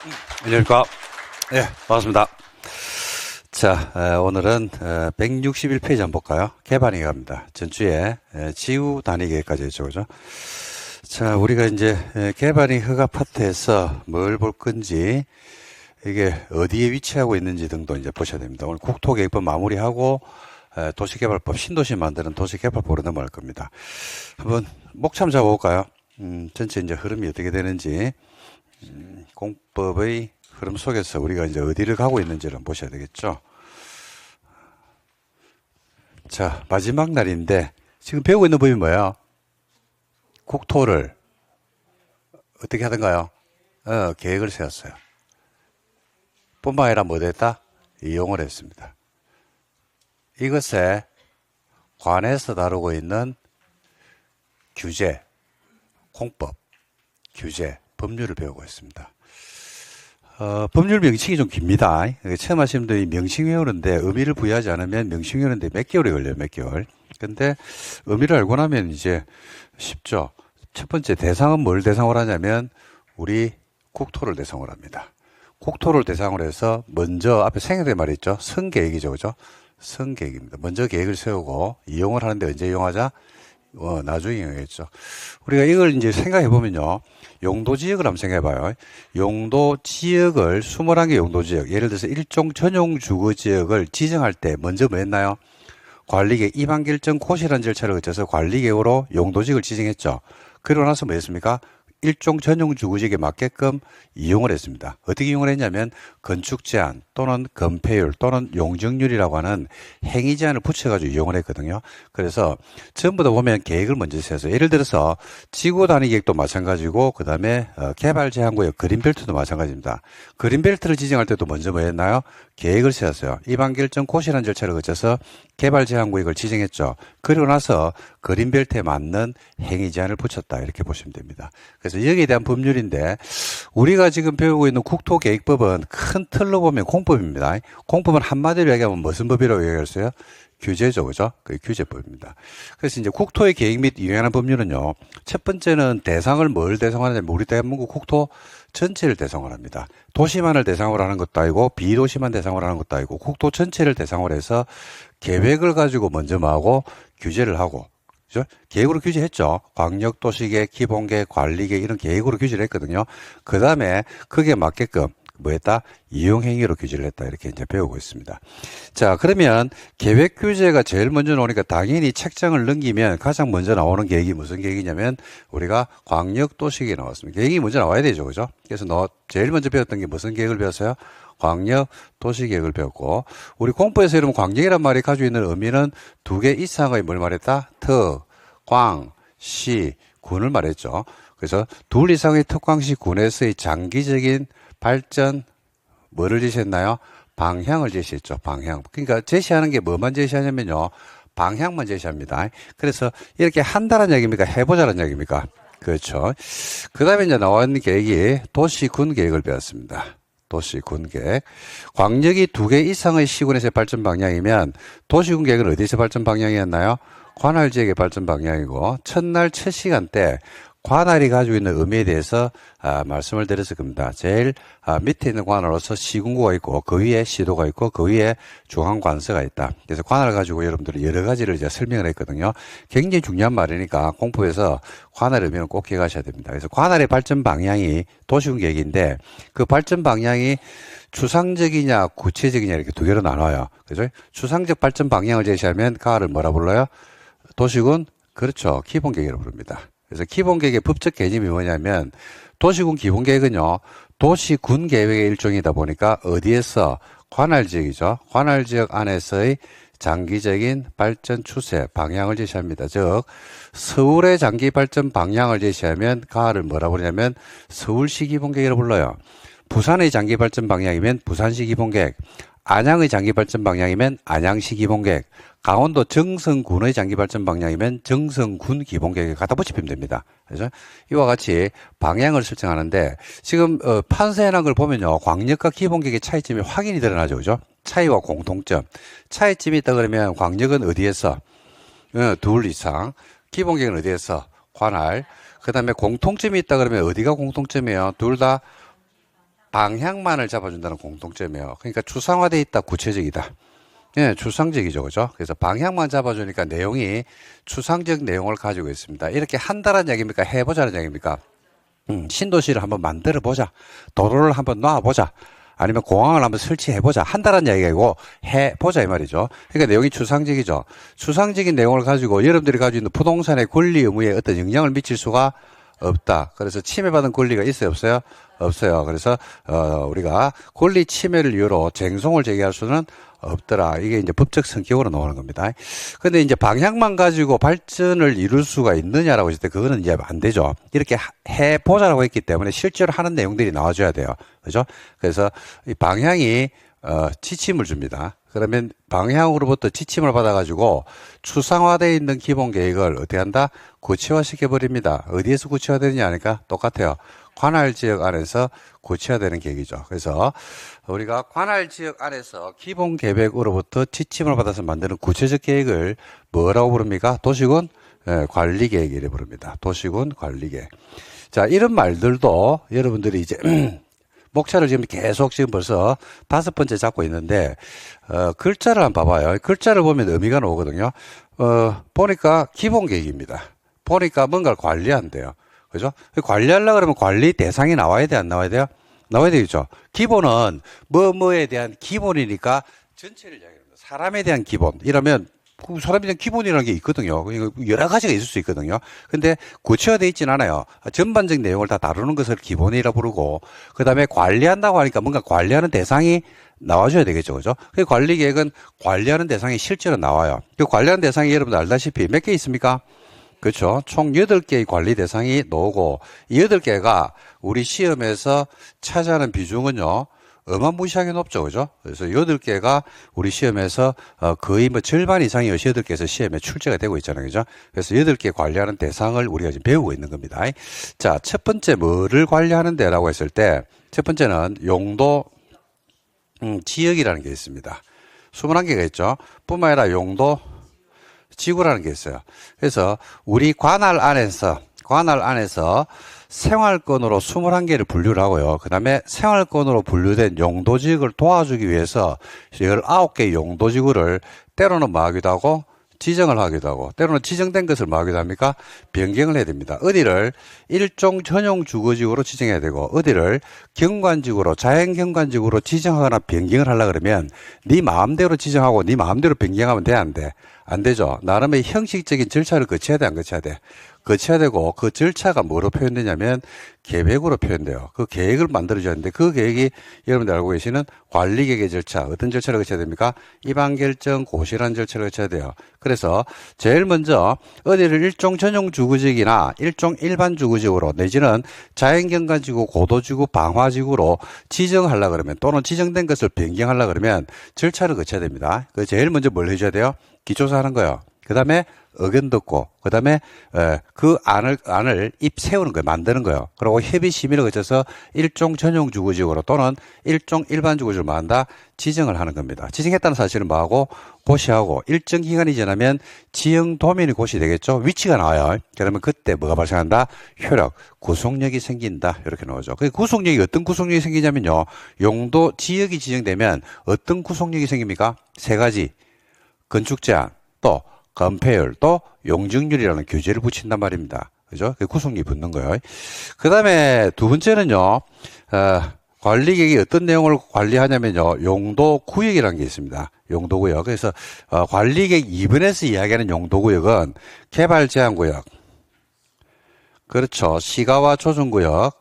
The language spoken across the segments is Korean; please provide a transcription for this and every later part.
안녕하십니까. 예, 반갑습니다. 자, 오늘은 161페이지 한번 볼까요? 개반이 갑니다. 전주에 지구 단위 계획까지 했죠, 그죠? 자, 우리가 이제 개반이 허가 파트에서 뭘 볼 건지, 이게 어디에 위치하고 있는지 등도 이제 보셔야 됩니다. 오늘 국토계획법 마무리하고 도시개발법, 신도시 만드는 도시개발법으로 넘어갈 겁니다. 한번 목참 잡아볼까요? 전체 이제 흐름이 어떻게 되는지, 공법의 흐름 속에서 우리가 이제 어디를 가고 있는지를 보셔야 되겠죠. 자, 마지막 날인데 지금 배우고 있는 법이 뭐예요? 국토를 어떻게 하던가요? 계획을 세웠어요. 뿐만 아니라 뭐 됐다? 이용을 했습니다. 이것에 관해서 다루고 있는 규제, 공법, 규제, 법률을 배우고 있습니다. 법률 명칭이 좀 깁니다. 처음 하시는 분들이 명칭 외우는데 의미를 부여하지 않으면 명칭 외우는데 몇 개월이 걸려요, 몇 개월. 근데 의미를 알고 나면 이제 쉽죠. 첫 번째, 대상은 뭘 대상으로 하냐면 우리 국토를 대상으로 합니다. 국토를 대상으로 해서 먼저 앞에 생각된 말이 있죠. 선계획이죠, 그죠? 선계획입니다. 먼저 계획을 세우고 이용을 하는데 언제 이용하자? 나중에 이용했죠. 우리가 이걸 이제 생각해 보면요. 용도 지역을 한번 생각해 봐요. 용도 지역을 21개 용도 지역, 예를 들어서 일종 전용 주거 지역을 지정할 때 먼저 뭐 했나요? 관리계획 이반 결정 고시라는 절차를 거쳐서 관리계획으로 용도 지역을 지정했죠. 그러고 나서 뭐 했습니까? 일종 전용 주거지역에 맞게끔 이용을 했습니다. 어떻게 이용을 했냐면 건축 제한 또는 건폐율 또는 용적률이라고 하는 행위 제한을 붙여가지고 이용을 했거든요. 그래서 전부 다 보면 계획을 먼저 세서 예를 들어서 지구 단위 계획도 마찬가지고 그 다음에 개발 제한구역 그린벨트도 마찬가지입니다. 그린벨트를 지정할 때도 먼저 뭐 했나요? 계획을 세웠어요. 이반 결정 고시라는 절차를 거쳐서 개발 제한구역을 지정했죠. 그리고 나서 그린벨트에 맞는 행위 제한을 붙였다 이렇게 보시면 됩니다. 그래서 여기에 대한 법률인데 우리가 지금 배우고 있는 국토계획법은 큰 틀로 보면 공법입니다. 공법은 한마디로 얘기하면 무슨 법이라고 얘기했어요? 규제죠, 그죠? 그 규제법입니다. 그래서 이제 국토의 계획 및 이용하는 법률은요, 첫 번째는 대상을 뭘 대상하느냐면 우리 대한민국 국토 전체를 대상으로 합니다. 도시만을 대상으로 하는 것도 아니고 비도시만 대상으로 하는 것도 아니고 국토 전체를 대상으로 해서 계획을 가지고 먼저 뭐하고 규제를 하고, 그죠? 계획으로 규제했죠. 광역도시계획, 기본계획, 관리계획 이런 계획으로 규제를 했거든요. 그 다음에 그게 맞게끔 뭐 했다? 이용행위로 규제를 했다. 이렇게 이제 배우고 있습니다. 자, 그러면 계획 규제가 제일 먼저 나오니까 당연히 책장을 넘기면 가장 먼저 나오는 계획이 무슨 계획이냐면 우리가 광역도시계획이 나왔습니다. 계획이 먼저 나와야 되죠. 그죠? 그래서 제일 먼저 배웠던 게 무슨 계획을 배웠어요? 광역 도시계획을 배웠고 우리 공부에서 이러면 광역이란 말이 가지고 있는 의미는 두 개 이상의 뭘 말했다? 광, 시, 군을 말했죠. 그래서 둘 이상의 특광시 군에서의 장기적인 발전 뭐를 제시했나요? 방향을 제시했죠. 방향. 그러니까 제시하는 게 뭐만 제시하냐면요. 방향만 제시합니다. 그래서 이렇게 한다는 얘기입니까? 해보자는 얘기입니까? 그렇죠. 그 다음에 이제 나와 있는 계획이 도시군 계획을 배웠습니다. 도시군 계획. 광역이 두 개 이상의 시군에서의 발전 방향이면 도시군 계획은 어디서 발전 방향이었나요? 관할 지역의 발전 방향이고 첫날 첫 시간대 관할이 가지고 있는 의미에 대해서 말씀을 드렸을 겁니다. 제일 밑에 있는 관할로서 시군구가 있고 그 위에 시도가 있고 그 위에 중앙관서가 있다. 그래서 관할을 가지고 여러분들이 여러 가지를 이제 설명을 했거든요. 굉장히 중요한 말이니까 공부에서 관할 의미는 꼭 기억하셔야 됩니다. 그래서 관할의 발전 방향이 도시군 계획인데 그 발전 방향이 추상적이냐 구체적이냐 이렇게 두 개로 나눠요. 그죠? 추상적 발전 방향을 제시하면 가를 뭐라 불러요? 도시군? 그렇죠. 기본계획이라고 부릅니다. 그래서 기본계획의 법적 개념이 뭐냐면 도시군 기본계획은요. 도시군 계획의 일종이다 보니까 어디에서 관할지역이죠. 관할지역 안에서의 장기적인 발전 추세, 방향을 제시합니다. 즉 서울의 장기 발전 방향을 제시하면 가를 뭐라고 그러냐면 서울시 기본계획이라고 불러요. 부산의 장기 발전 방향이면 부산시 기본계획, 안양의 장기 발전 방향이면 안양시 기본계획, 강원도 정선군의 장기 발전 방향이면 정선군 기본계획에 갖다 붙이면 됩니다. 그래서 이와 같이 방향을 설정하는데 지금 판서해놓은 걸 보면요. 광역과 기본계획의 차이점이 확연히 드러나죠. 그죠? 차이와 공통점. 차이점이 있다 그러면 광역은 어디에서? 둘 이상. 기본계획은 어디에서? 관할. 그 다음에 공통점이 있다 그러면 어디가 공통점이에요? 둘 다 방향만을 잡아준다는 공통점이에요. 그러니까 추상화되어 있다, 구체적이다. 예, 추상적이죠, 그죠? 그래서 방향만 잡아주니까 내용이 추상적 내용을 가지고 있습니다. 이렇게 한다는 얘기입니까? 해보자는 얘기입니까? 신도시를 한번 만들어 보자. 도로를 한번 놔보자. 아니면 공항을 한번 설치해보자. 한다는 얘기고 해보자 이 말이죠. 그러니까 내용이 추상적이죠. 추상적인 내용을 가지고 여러분들이 가지고 있는 부동산의 권리 의무에 어떤 영향을 미칠 수가 없다. 그래서 침해받은 권리가 있어요, 없어요? 없어요. 그래서 우리가 권리 침해를 이유로 쟁송을 제기할 수는 없더라. 이게 이제 법적 성격으로 나오는 겁니다. 근데 이제 방향만 가지고 발전을 이룰 수가 있느냐라고 했을 때 그거는 이제 안 되죠. 이렇게 해보자라고 했기 때문에 실제로 하는 내용들이 나와줘야 돼요. 그죠? 그래서 이 방향이 지침을 줍니다. 그러면 방향으로부터 지침을 받아가지고 추상화되어 있는 기본 계획을 어떻게 한다? 구체화시켜버립니다. 어디에서 구체화되느냐 하니까 똑같아요. 관할 지역 안에서 구체화되는 계획이죠. 그래서 우리가 관할 지역 안에서 기본 계획으로부터 지침을 받아서 만드는 구체적 계획을 뭐라고 부릅니까? 도시군 관리 계획이래 부릅니다. 도시군 관리 계획. 자, 이런 말들도 여러분들이 이제 목차를 지금 계속 지금 벌써 5번째 잡고 있는데 글자를 한번 봐봐요. 글자를 보면 의미가 나오거든요. 보니까 기본 계획입니다. 보니까 뭔가를 관리한대요. 그죠? 관리하려고 그러면 관리 대상이 나와야 돼, 안 나와야 돼요? 나와야 되겠죠. 기본은 뭐에 대한 기본이니까 전체를 이야기합니다. 사람에 대한 기본. 이러면 사람에 대한 기본이라는 게 있거든요. 여러 가지가 있을 수 있거든요. 근데 구체화되어 있진 않아요. 전반적 내용을 다 다루는 것을 기본이라 부르고, 그 다음에 관리한다고 하니까 뭔가 관리하는 대상이 나와줘야 되겠죠. 그죠? 그 관리 계획은 관리하는 대상이 실제로 나와요. 그 관리하는 대상이 여러분들 알다시피 몇 개 있습니까? 그렇죠. 총 8개의 관리 대상이 나오고, 이 8개가 우리 시험에서 차지하는 비중은요, 어마무시하게 높죠. 그죠? 그래서 8개가 우리 시험에서 거의 뭐 절반 이상이 8개에서 시험에 출제가 되고 있잖아요. 그죠? 그래서 8개 관리하는 대상을 우리가 지금 배우고 있는 겁니다. 자, 첫 번째 뭐를 관리하는데 라고 했을 때, 첫 번째는 용도, 지역이라는 게 있습니다. 21개가 있죠. 뿐만 아니라 용도, 지구라는 게 있어요. 그래서 우리 관할 안에서 생활권으로 21개를 분류를 하고요. 그 다음에 생활권으로 분류된 용도지역을 도와주기 위해서 19개 용도지구를 때로는 뭐 하기도 하고 지정을 하기도 하고 때로는 지정된 것을 뭐 하기도 합니까? 변경을 해야 됩니다. 어디를 일종 전용 주거지구로 지정해야 되고 어디를 경관지구로 자연경관지구로 지정하거나 변경을 하려고 그러면 네 마음대로 지정하고 네 마음대로 변경하면 돼, 안 돼? 안 되죠. 나름의 형식적인 절차를 거쳐야 돼, 안 거쳐야 돼? 거쳐야 되고 그 절차가 뭐로 표현되냐면 계획으로 표현돼요. 그 계획을 만들어줘야 하는데 그 계획이 여러분들 알고 계시는 관리계획의 절차, 어떤 절차를 거쳐야 됩니까? 입안결정, 고시라는 절차를 거쳐야 돼요. 그래서 제일 먼저 어디를 일종 전용 주거지역이나 일종 일반 주거지역으로 내지는 자연경관지구, 고도지구, 방화지구로 지정하려고 그러면 또는 지정된 것을 변경하려고 그러면 절차를 거쳐야 됩니다. 그 제일 먼저 뭘 해줘야 돼요? 기초사 하는 거예요. 그 다음에 의견 듣고, 그 다음에 그 안을 세우는 거예요. 만드는 거예요. 그리고 협의 심의를 거쳐서 일종 전용 주거지구로 또는 일종 일반 주거지구로 만다 지정을 하는 겁니다. 지정했다는 사실은 뭐하고 고시하고 일정 기간이 지나면 지형 도면이 고시되겠죠. 위치가 나와요. 그러면 그때 뭐가 발생한다? 효력, 구속력이 생긴다. 이렇게 나오죠. 그 구속력이 어떤 구속력이 생기냐면요. 용도 지역이 지정되면 어떤 구속력이 생깁니까? 3가지. 건축 제한, 또 건폐율, 또 용적률이라는 규제를 붙인단 말입니다. 그죠? 그 구속력이 붙는 거예요. 그 다음에 두 번째는요, 관리계획이 어떤 내용을 관리하냐면요, 용도구역이라는 게 있습니다. 용도구역. 그래서, 관리계획 2번에서 이야기하는 용도구역은 개발제한구역, 그렇죠. 시가와 조정구역,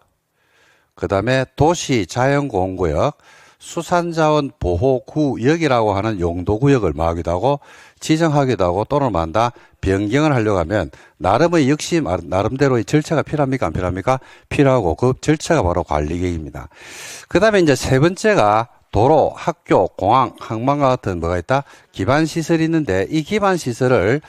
그 다음에 도시 자연공원구역, 수산자원 보호구역이라고 하는 용도구역을 뭐하기도 하고 지정하기도 하고 또는 만다 변경을 하려고 하면 나름의 역시 나름대로의 절차가 필요합니까? 안 필요합니까? 필요하고 그 절차가 바로 관리계획입니다. 그 다음에 이제 세 번째가 도로, 학교, 공항, 항만과 같은 뭐가 있다? 기반시설이 있는데 이 기반시설을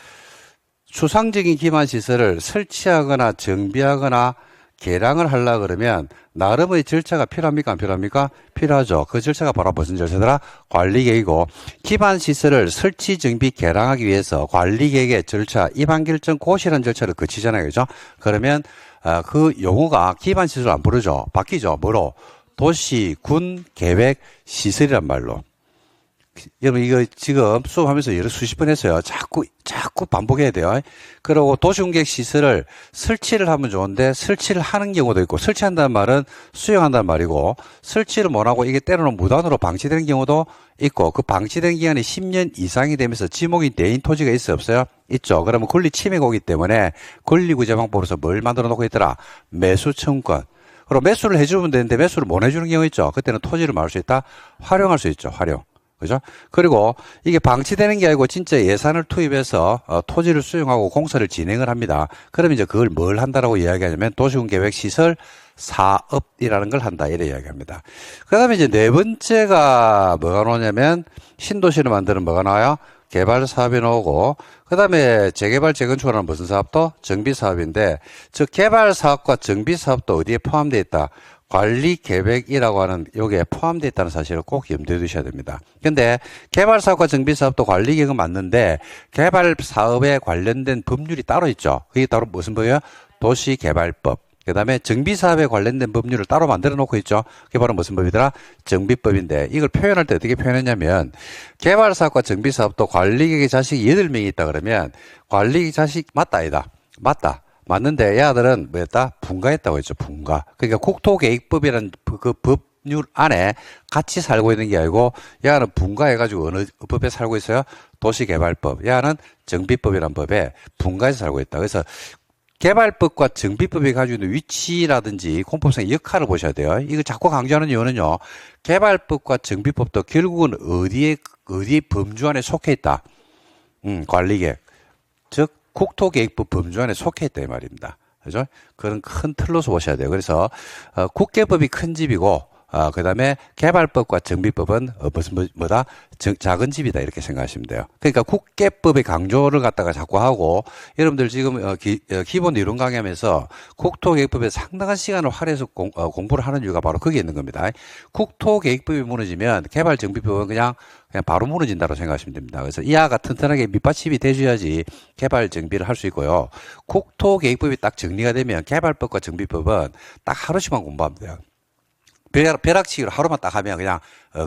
추상적인 기반시설을 설치하거나 정비하거나 개량을 하려고 그러면 나름의 절차가 필요합니까? 안 필요합니까? 필요하죠. 그 절차가 바로 무슨 절차더라? 관리계획이고 기반시설을 설치, 정비, 개량하기 위해서 관리계획의 절차, 입안결정, 고시라는 절차를 거치잖아요. 그죠? 그러면 그 용어가 기반시설 안 부르죠. 바뀌죠. 뭐로? 도시, 군, 계획, 시설이란 말로. 여러분, 이거 지금 수업하면서 여러 수십 번 했어요. 자꾸 반복해야 돼요. 그리고 도시군계획 시설을 설치를 하면 좋은데, 설치를 하는 경우도 있고, 설치한다는 말은 수용한다는 말이고, 설치를 못하고 이게 때로는 무단으로 방치되는 경우도 있고, 그 방치된 기간이 10년 이상이 되면서 지목이 대인 토지가 있어 없어요? 있죠. 그러면 권리 침해가 오기 때문에 권리구제 방법으로서 뭘 만들어 놓고 있더라? 매수 청구권. 그리고 매수를 해주면 되는데 매수를 못 해주는 경우 있죠. 그때는 토지를 말할 수 있다? 활용할 수 있죠. 활용. 그죠? 그리고 이게 방치되는 게 아니고 진짜 예산을 투입해서 토지를 수용하고 공사를 진행을 합니다. 그러면 이제 그걸 뭘 한다라고 이야기하냐면 도시군계획 시설 사업이라는 걸 한다. 이래 이야기합니다. 그 다음에 이제 네 번째가 뭐가 나오냐면 신도시를 만드는 뭐가 나와요? 개발 사업이 나오고, 그 다음에 재개발 재건축을 하는 무슨 사업도? 정비 사업인데, 즉 개발 사업과 정비 사업도 어디에 포함되어 있다? 관리 계획이라고 하는 여기에 포함되어 있다는 사실을 꼭 염두에 두셔야 됩니다. 근데 개발 사업과 정비 사업도 관리 계획은 맞는데 개발 사업에 관련된 법률이 따로 있죠. 그게 따로 무슨 법이에요? 도시개발법. 그 다음에 정비사업에 관련된 법률을 따로 만들어 놓고 있죠. 그게 바로 무슨 법이더라? 정비법인데 이걸 표현할 때 어떻게 표현했냐면 개발사업과 정비사업도 관리객의 자식이 8명이 있다 그러면 관리객 자식 맞다 아니다? 맞다. 맞는데 얘들은 뭐였다? 분가했다고 했죠. 분가. 그러니까 국토계획법이라는 그 법률 안에 같이 살고 있는 게 아니고 얘는 분가해가지고 어느 법에 살고 있어요? 도시개발법. 얘는 정비법이라는 법에 분가해서 살고 있다. 그래서 개발법과 정비법이 가지고 있는 위치라든지 공법상의 역할을 보셔야 돼요. 이거 자꾸 강조하는 이유는요. 개발법과 정비법도 결국은 어디에 범주 안에 속해 있다. 관리계획. 즉 국토계획법 범주 안에 속해 있다 이 말입니다. 그죠? 그런 큰 틀로서 보셔야 돼요. 그래서 국계법이 큰 집이고 그 다음에 개발법과 정비법은 무슨 뭐다? 작은 집이다 이렇게 생각하시면 돼요. 그러니까 국계법의 강조를 갖다가 자꾸 하고 여러분들 지금 기본 이론 강의하면서 국토계획법에 상당한 시간을 할애해서 공부를 하는 이유가 바로 거기에 있는 겁니다. 국토계획법이 무너지면 개발정비법은 그냥 바로 무너진다고 생각하시면 됩니다. 그래서 이하가 튼튼하게 밑받침이 돼줘야지 개발 정비를 할 수 있고요. 국토계획법이 딱 정리가 되면 개발법과 정비법은 딱 하루씩만 공부하면 돼요. 벼락치기로 하루만 딱 하면 그냥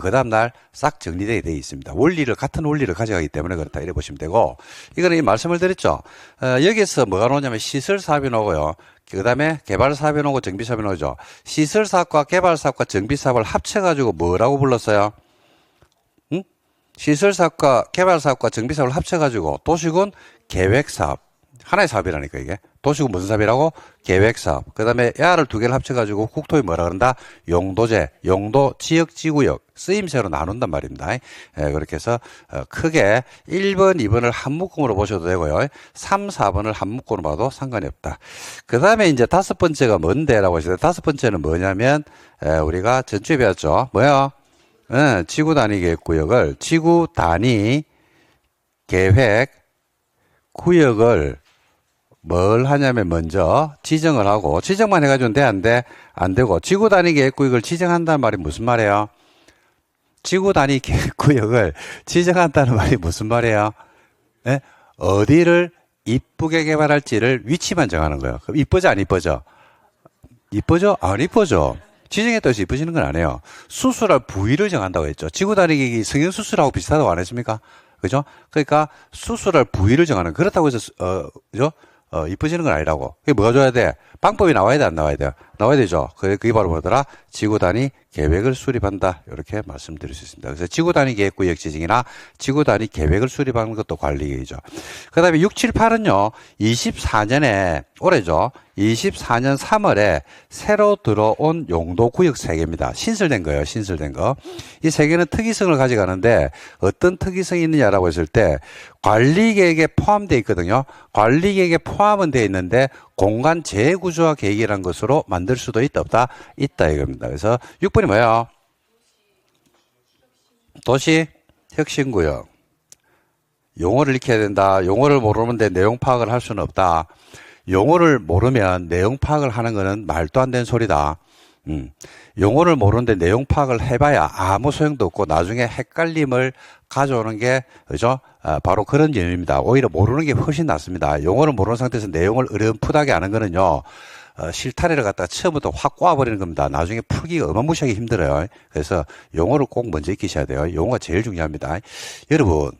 그 다음날 싹 정리되게 되어 있습니다. 같은 원리를 가져가기 때문에 그렇다 이래 보시면 되고, 이거는 이 말씀을 드렸죠. 여기서 뭐가 나오냐면 시설 사업이 나오고요. 그 다음에 개발 사업이 나오고 정비 사업이 나오죠. 시설 사업과 개발 사업과 정비 사업을 합쳐가지고 뭐라고 불렀어요? 시설 사업과 개발 사업과 정비 사업을 합쳐가지고 도시군 계획 사업. 하나의 사업이라니까 이게. 도시군 무슨 사업이라고? 계획사업. 그 다음에 야를 두 개를 합쳐가지고 국토에 뭐라 그런다? 용도제, 용도, 지역, 지구역, 쓰임새로 나눈단 말입니다. 그렇게 해서 크게 1번, 2번을 한 묶음으로 보셔도 되고요. 3, 4번을 한 묶음으로 봐도 상관이 없다. 그 다음에 이제 다섯 번째가 뭔데? 라고 하시는데 다섯 번째는 뭐냐면 우리가 전주에 배웠죠. 뭐야? 지구 단위 계획구역을 지구 단위 계획 구역을 뭘 하냐면 먼저 지정을 하고, 지정만 해가지고는 돼, 안 돼? 안 되고, 지구 단위 계획구역을 지정한다는 말이 무슨 말이에요? 지구 단위 계획구역을 지정한다는 말이 무슨 말이에요? 네? 어디를 이쁘게 개발할지를 위치만 정하는 거예요. 그럼 이쁘죠, 안 이쁘죠? 이쁘죠? 안 이쁘죠? 지정했다고 해서 이쁘지는 건 아니에요. 수술할 부위를 정한다고 했죠. 지구 단위 계획이 성형수술하고 비슷하다고 안 했습니까? 그죠? 그러니까 수술할 부위를 정하는, 그렇다고 해서, 그죠? 이뻐지는 건 아니라고. 그게 뭐가 줘야 돼? 방법이 나와야 돼, 안 나와야 돼? 나와야 되죠. 그게 바로 뭐더라? 지구 단위 계획을 수립한다. 이렇게 말씀드릴 수 있습니다. 그래서 지구 단위 계획구역 지정이나 지구 단위 계획을 수립하는 것도 관리계획이죠. 그 다음에 6, 7, 8은요, 24년에, 올해죠. 24년 3월에 새로 들어온 용도구역 3개입니다. 신설된 거예요, 신설된 거. 이 3개는 특이성을 가져가는데 어떤 특이성이 있느냐라고 했을 때 관리계획에 포함되어 있거든요. 관리계획에 포함은 되어 있는데 공간 재구조화 계획이라는 것으로 만들 수도 있다, 없다? 있다 이겁니다. 그래서 6번이 뭐예요? 도시 혁신구역. 용어를 익혀야 된다. 용어를 모르는데 내용 파악을 할 수는 없다. 용어를 모르면 내용 파악을 하는 거는 말도 안 되는 소리다. 용어를 모르는데 내용 파악을 해봐야 아무 소용도 없고 나중에 헷갈림을 가져오는 게, 그죠? 바로 그런 개념입니다. 오히려 모르는 게 훨씬 낫습니다. 용어를 모르는 상태에서 내용을 어렴풋하게 아는 거는요, 실타래를 갖다가 처음부터 확 꽈버리는 겁니다. 나중에 풀기가 어마무시하게 힘들어요. 그래서 용어를 꼭 먼저 익히셔야 돼요. 용어가 제일 중요합니다. 여러분,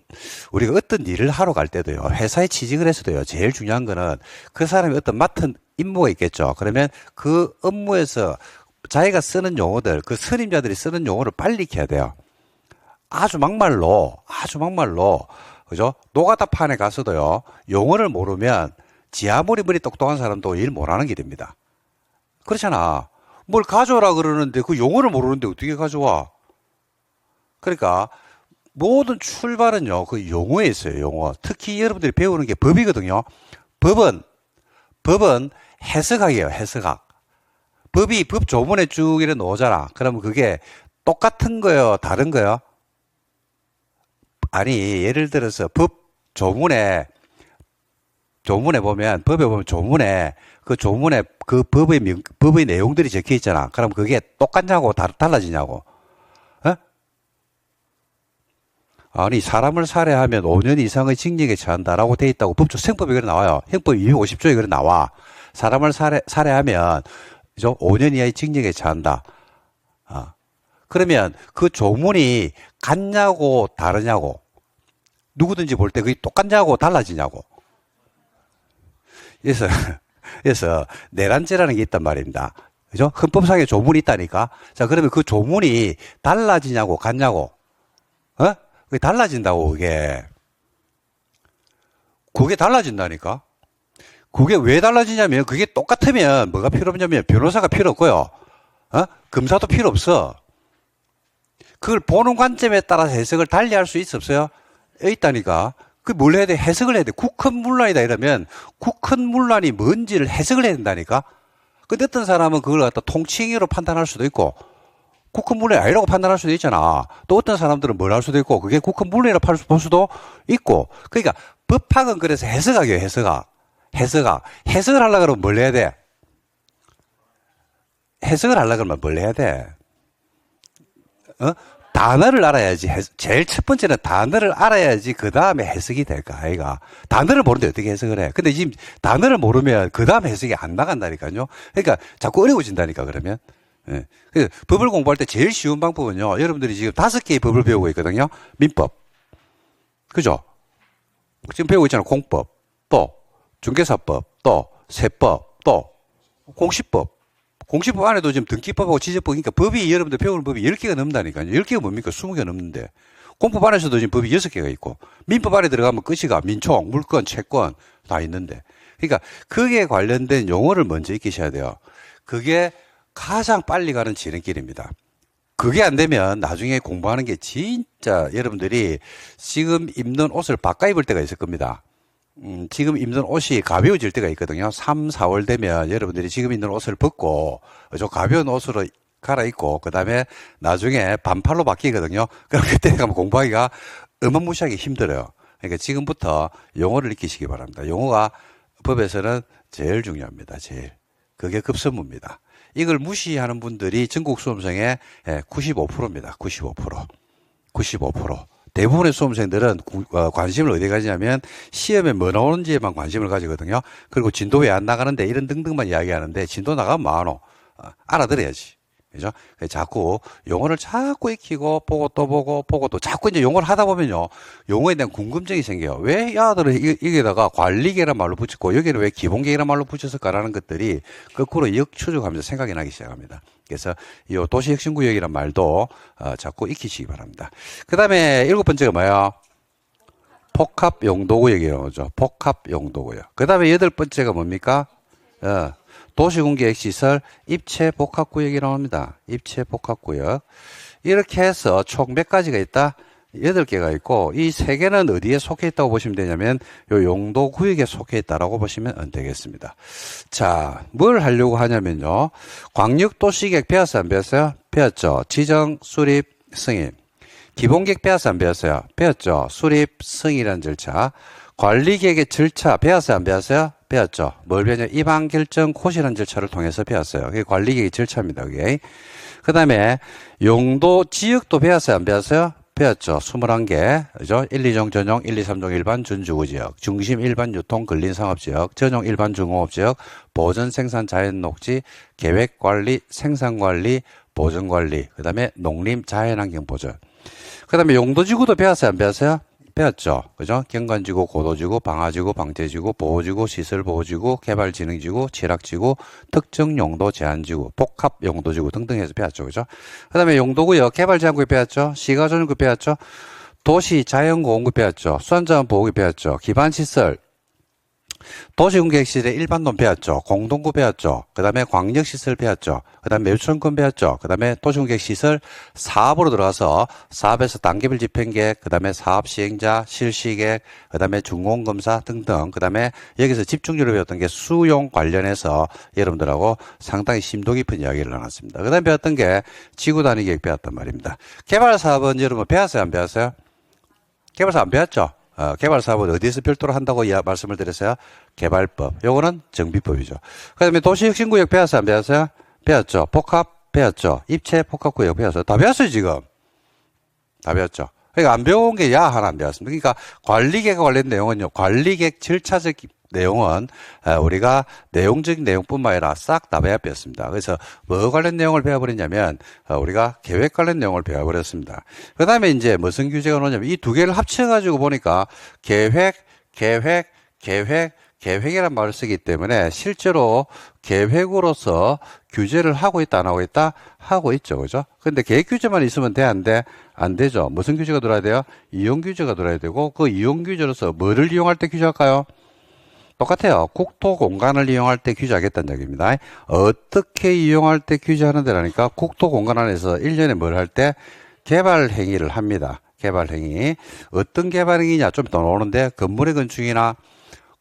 우리가 어떤 일을 하러 갈 때도요, 회사에 취직을 해서도요, 제일 중요한 거는 그 사람이 어떤 맡은 임무가 있겠죠. 그러면 그 업무에서 자기가 쓰는 용어들, 그 선임자들이 쓰는 용어를 빨리 익혀야 돼요. 아주 막말로, 그죠? 노가다판에 가서도요, 용어를 모르면 지 아무리 머리 똑똑한 사람도 일 못하는 길입니다. 그렇잖아. 뭘 가져오라 그러는데 그 용어를 모르는데 어떻게 가져와? 그러니까 모든 출발은요, 그 용어에 있어요, 용어. 특히 여러분들이 배우는 게 법이거든요. 법은 해석학이에요, 해석학. 법이 법 조문에 쭉 이래 놓잖아. 그러면 그게 똑같은 거요, 다른 거요? 아니, 예를 들어서 법 조문에 보면, 법에 보면 조문에, 그 조문에 그 법의 내용들이 적혀 있잖아. 그럼 그게 똑같냐고, 달라지냐고. 어? 아니, 사람을 살해하면 5년 이상의 징역에 처한다라고 돼 있다고 법조생법에 그래 나와요. 형법 250조에 그래 나와. 사람을 살해하면, 5년 이하의 징역에 처한다. 그러면 그 조문이 같냐고, 다르냐고. 누구든지 볼 때 그게 똑같냐고, 달라지냐고. 그래서 내란죄라는 게 있단 말입니다. 그죠? 헌법상에 조문이 있다니까. 자, 그러면 그 조문이 달라지냐고, 같냐고. 그게 달라진다고, 그게. 그게 달라진다니까. 그게 왜 달라지냐면, 그게 똑같으면 뭐가 필요 없냐면, 변호사가 필요 없고요. 검사도 필요 없어. 그걸 보는 관점에 따라서 해석을 달리 할 수 있어, 없어요? 있다니까. 그 뭘 해야 돼? 해석을 해야 돼. 국헌문란이다 이러면 국헌문란이 뭔지를 해석을 해야 된다니까. 근데 어떤 사람은 그걸 갖다 통칭으로 판단할 수도 있고 국헌문란이 아니라고 판단할 수도 있잖아. 또 어떤 사람들은 뭘 할 수도 있고 그게 국헌문란이라고 볼 수도 있고. 그러니까 법학은 그래서 해석학이에요. 해석학. 해석을 하려고 그러면 뭘 해야 돼? 해석을 하려고 그러면 뭘 해야 돼? 단어를 알아야지. 제일 첫 번째는 단어를 알아야지 그 다음에 해석이 될까, 아이가. 단어를 모르는데 어떻게 해석을 해? 근데 지금 단어를 모르면 그 다음 해석이 안 나간다니까요. 그러니까 자꾸 어려워진다니까, 그러면. 예. 그래서 법을 공부할 때 제일 쉬운 방법은요, 여러분들이 지금 5개의 법을 배우고 있거든요. 민법. 그죠? 지금 배우고 있잖아요. 공법. 또, 중개사법. 또, 세법. 또, 공시법. 공시법 안에도 지금 등기법하고 지적법, 그러니까 법이 여러분들 배우는 법이 10개가 넘는다니까요. 10개가 뭡니까? 20개가 넘는데. 공법 안에서도 지금 법이 6개가 있고, 민법 안에 들어가면 끝이가 민총, 물권, 채권 다 있는데. 그러니까 그게 관련된 용어를 먼저 익히셔야 돼요. 그게 가장 빨리 가는 지름길입니다. 그게 안 되면 나중에 공부하는 게 진짜 여러분들이 지금 입는 옷을 바꿔 입을 때가 있을 겁니다. 지금 입는 옷이 가벼워질 때가 있거든요. 3, 4월 되면 여러분들이 지금 입는 옷을 벗고 저 가벼운 옷으로 갈아입고 그 다음에 나중에 반팔로 바뀌거든요. 그럼 그때 가면 공부하기가 어마무시하게 힘들어요. 그러니까 지금부터 용어를 익히시기 바랍니다. 용어가 법에서는 제일 중요합니다. 제일. 그게 급선무입니다. 이걸 무시하는 분들이 전국 수험생의 95%입니다. 95%. 대부분의 수험생들은 관심을 어디에 가지냐면 시험에 뭐 나오는지에만 관심을 가지거든요. 그리고 진도 왜 안 나가는데 이런 등등만 이야기하는데 진도 나가면 뭐하노? 알아들어야지. 그죠? 자꾸 용어를 자꾸 익히고 보고 또 자꾸 이제 용어를 하다 보면요. 용어에 대한 궁금증이 생겨요. 왜 야들을 여기다가 관리계란 말로 붙였고 여기는 왜 기본계란 말로 붙였을까라는 것들이 거꾸로 역추적하면서 생각이 나기 시작합니다. 그래서 이 도시혁신구역이란 말도 자꾸 익히시기 바랍니다. 그 다음에 7번째가 뭐야? 복합용도구역이라고 하죠. 복합용도구역. 그 다음에 8번째가 뭡니까? 도시공계획시설 입체복합구역이라고 합니다. 입체복합구역. 이렇게 해서 총 몇 가지가 있다? 8개가 있고 이 3개는 어디에 속해 있다고 보시면 되냐면 요 용도구역에 속해 있다라고 보시면 되겠습니다. 자, 뭘 하려고 하냐면요. 광역도시계획 배웠어요? 안 배웠어요? 배웠죠. 지정, 수립, 승인. 기본계획 배웠어요? 안 배웠어요? 배웠죠. 수립, 승인이라는 절차. 관리계획의 절차 배웠어요? 안 배웠어요? 배웠죠. 뭘 배웠냐? 입항 결정 고시라는 절차를 통해서 배웠어요. 그게 관리계획의 절차입니다. 그게. 그 다음에 용도 지역도 배웠어요? 안 배웠어요? 배웠죠. 21개. 그죠? 1, 2종 전용, 1, 2, 3종 일반 준주거지역, 중심 일반 유통 근린 상업지역, 전용 일반 중공업지역, 보전 생산 자연 녹지, 계획 관리, 생산 관리, 보전 관리, 그 다음에 농림 자연환경 보전. 그 다음에 용도지구도 배웠어요? 안 배웠어요? 배웠죠. 그죠? 경관지구, 고도지구, 방화지구, 방제지구, 보호지구, 시설보호지구, 개발진흥지구, 취락지구, 특정용도 제한지구, 복합용도지구 등등 해서 배웠죠. 그죠? 그 다음에 용도구역, 개발제한구역 배웠죠. 시가조정구역 배웠죠. 도시 자연공원구역 배웠죠. 수산자원보호구역 배웠죠. 기반시설, 도시공객시설의 일반론 배웠죠. 공동구 배웠죠. 그 다음에 광역시설 배웠죠. 그 다음에 매수천권 배웠죠. 그 다음에 도시공객시설 사업으로 들어가서 사업에서 단계별 집행계획, 그 다음에 사업시행자, 실시계획, 그 다음에 준공검사 등등, 그 다음에 여기서 집중적으로 배웠던 게 수용 관련해서 여러분들하고 상당히 심도 깊은 이야기를 나눴습니다. 그 다음에 배웠던 게 지구단위계획 배웠단 말입니다. 개발사업은 여러분 배웠어요? 안 배웠어요? 개발사업 안 배웠죠? 개발 사업은 어디에서 별도로 한다고 말씀을 드렸어요? 개발법. 요거는 정비법이죠. 그 다음에 도시혁신구역 배웠어요? 안 배웠어요? 배웠죠. 복합 배웠죠. 입체 복합구역 배웠어요. 다 배웠어요, 지금. 다 배웠죠. 그러니까 안 배운 게 하나 안 배웠습니다. 그러니까 관리계획 관련 내용은요, 관리계획 절차적 내용은 우리가 내용적인 내용뿐만 아니라 싹 다 배웠습니다. 그래서 뭐 관련 내용을 배워버렸냐면 우리가 계획 관련 내용을 배워버렸습니다. 그 다음에 이제 무슨 규제가 나오냐면 이 두 개를 합쳐가지고 보니까 계획이란 말을 쓰기 때문에 실제로 계획으로서 규제를 하고 있다, 안 하고 있다? 하고 있죠. 그죠? 근데 계획 규제만 있으면 돼, 안 돼? 안 되죠. 무슨 규제가 들어야 돼요? 이용 규제가 들어야 되고, 그 이용 규제로서 뭐를 이용할 때 규제할까요? 똑같아요. 국토 공간을 이용할 때 규제하겠다는 얘기입니다. 어떻게 이용할 때 규제하는 데라니까 국토 공간 안에서 1년에 뭘 할 때? 개발 행위를 합니다. 개발 행위. 어떤 개발 행위냐? 좀 더 나오는데, 건물의 건축이나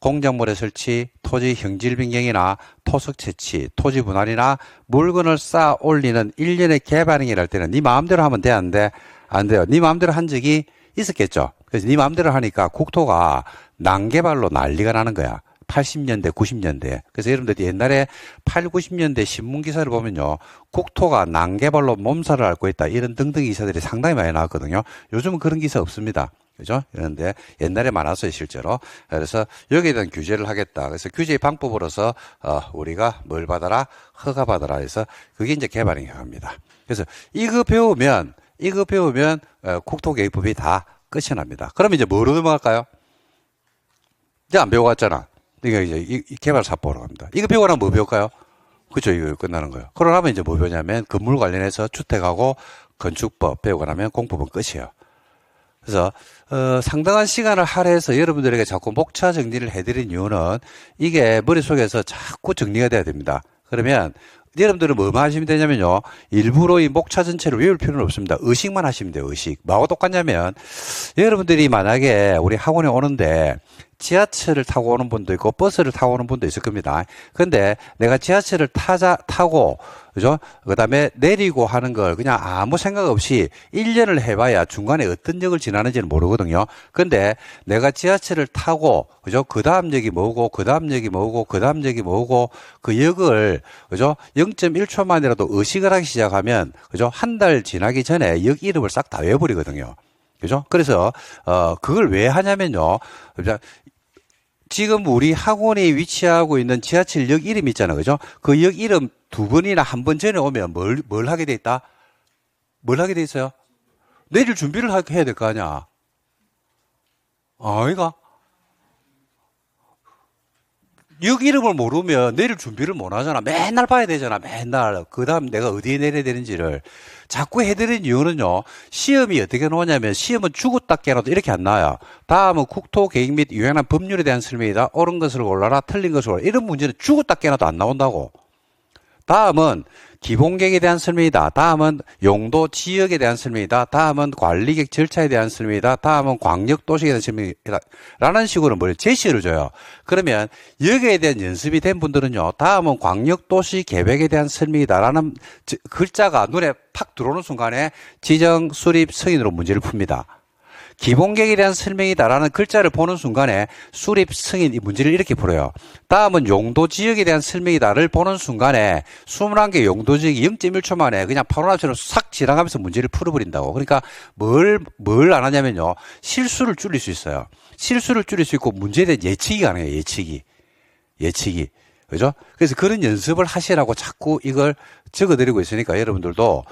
공작물의 설치, 토지 형질 변경이나 토석 채취, 토지 분할이나 물건을 쌓아 올리는 일련의 개발 행위를 할 때는 네 마음대로 하면 돼, 안 돼? 안 돼요. 네 마음대로 한 적이 있었겠죠. 그래서 네 마음대로 하니까 국토가 난개발로 난리가 나는 거야. 80년대, 90년대. 그래서 여러분들이 옛날에 8, 90년대 신문기사를 보면요. 국토가 난개발로 몸살을 앓고 있다. 이런 등등 기사들이 상당히 많이 나왔거든요. 요즘은 그런 기사 없습니다. 그죠? 그런데 옛날에 많았어요, 실제로. 그래서 여기에 대한 규제를 하겠다. 그래서 규제의 방법으로서, 우리가 뭘 받아라? 허가 받아라 해서 그게 이제 개발행위 합니다. 그래서 이거 배우면, 국토계획법이 다 끝이 납니다. 그럼 이제 뭐로 넘어갈까요? 이제 안 배워갔잖아. 그러니까 이제 이 개발사법으로 갑니다. 이거 배우고 나면 뭐 배울까요? 그죠? 이거 끝나는 거예요. 그러고 나면 이제 뭐 배우냐면 건물 관련해서 주택하고 건축법 배우고 나면 공법은 끝이에요. 그래서 상당한 시간을 할애해서 여러분들에게 자꾸 목차 정리를 해드린 이유는 이게 머릿속에서 자꾸 정리가 돼야 됩니다. 그러면 여러분들은 뭐만 하시면 되냐면요. 일부러 이 목차 전체를 외울 필요는 없습니다. 의식만 하시면 돼요. 의식. 뭐하고 똑같냐면 여러분들이 만약에 우리 학원에 오는데 지하철을 타고 오는 분도 있고 버스를 타고 오는 분도 있을 겁니다. 근데 내가 지하철을 타고 그죠? 그다음에 내리고 하는 걸 그냥 아무 생각 없이 1년을 해봐야 중간에 어떤 역을 지나는지는 모르거든요. 근데 내가 지하철을 타고 그죠? 그 다음 역이 뭐고 그 다음 역이 뭐고 그 다음 역이 뭐고 그 역을 그죠? 0.1초만이라도 의식을 하기 시작하면 그죠? 한 달 지나기 전에 역 이름을 싹 다 외워버리거든요. 그죠? 그래서 그걸 왜 하냐면요. 지금 우리 학원이 위치하고 있는 지하철역 이름 있잖아요. 그죠? 그 역 이름 두 번이나 한 번 전에 오면 뭘 하게 돼 있다? 뭘 하게 돼 있어요? 내릴 준비를 해야 될 거 아니야. 아이가? 역 이름을 모르면 내릴 준비를 못 하잖아. 맨날 봐야 되잖아. 맨날. 그 다음 내가 어디에 내려야 되는지를. 자꾸 해드린 이유는요. 시험이 어떻게 나오냐면 시험은 죽었다 깨라도 이렇게 안 나와요. 다음은 국토 계획 및 유행한 법률에 대한 설명이다. 옳은 것을 골라라. 틀린 것을 골라라. 이런 문제는 죽었다 깨라도 안 나온다고. 다음은 기본계획에 대한 설명이다. 다음은 용도 지역에 대한 설명이다. 다음은 관리계획 절차에 대한 설명이다. 다음은 광역도시에 대한 설명이다. 라는 식으로 뭘 제시를 줘요. 그러면 여기에 대한 연습이 된 분들은요. 다음은 광역도시 계획에 대한 설명이다. 라는 글자가 눈에 팍 들어오는 순간에 지정, 수립, 승인으로 문제를 풉니다. 기본계획에 대한 설명이다라는 글자를 보는 순간에 수립, 승인 이 문제를 이렇게 풀어요. 다음은 용도지역에 대한 설명이다를 보는 순간에 21개 용도지역이 0.1초 만에 그냥 파로나처럼 싹 지나가면서 문제를 풀어버린다고. 그러니까 뭘 안 하냐면요. 실수를 줄일 수 있어요. 실수를 줄일 수 있고 문제에 대한 예측이 가능해요. 예측이. 그죠? 그래서 그런 연습을 하시라고 자꾸 이걸 적어드리고 있으니까 여러분들도,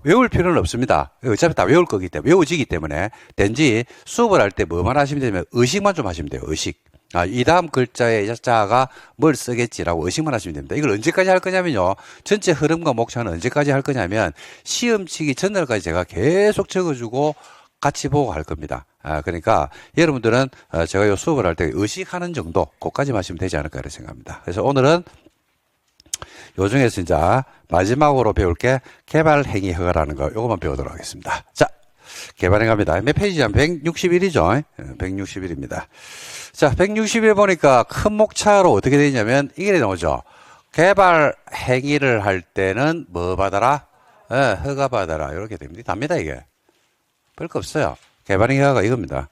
외울 필요는 없습니다. 어차피 다 외울 거기 때문에, 외워지기 때문에, 단지 수업을 할 때 뭐만 하시면 되면 의식만 좀 하시면 돼요. 의식. 이 다음 글자의 자가 뭘 쓰겠지라고 의식만 하시면 됩니다. 이걸 언제까지 할 거냐면요. 전체 흐름과 목차는 언제까지 할 거냐면, 시험 치기 전날까지 제가 계속 적어주고 같이 보고 할 겁니다. 그러니까 여러분들은 제가 이 수업을 할 때 의식하는 정도, 그것까지만 하시면 되지 않을까 이렇게 생각합니다. 그래서 오늘은 요 중에서 이제 마지막으로 배울 게 개발행위 허가라는 거, 요것만 배우도록 하겠습니다. 자, 개발행 합니다. 몇 페이지야? 161이죠? 161입니다. 자, 161 보니까 큰 목차로 어떻게 되냐면 이게 나오죠. 개발행위를 할 때는 뭐 받아라? 허가 받아라. 이렇게 됩니다. 답니다, 이게. 별거 없어요. 개발행위 허가가 이겁니다.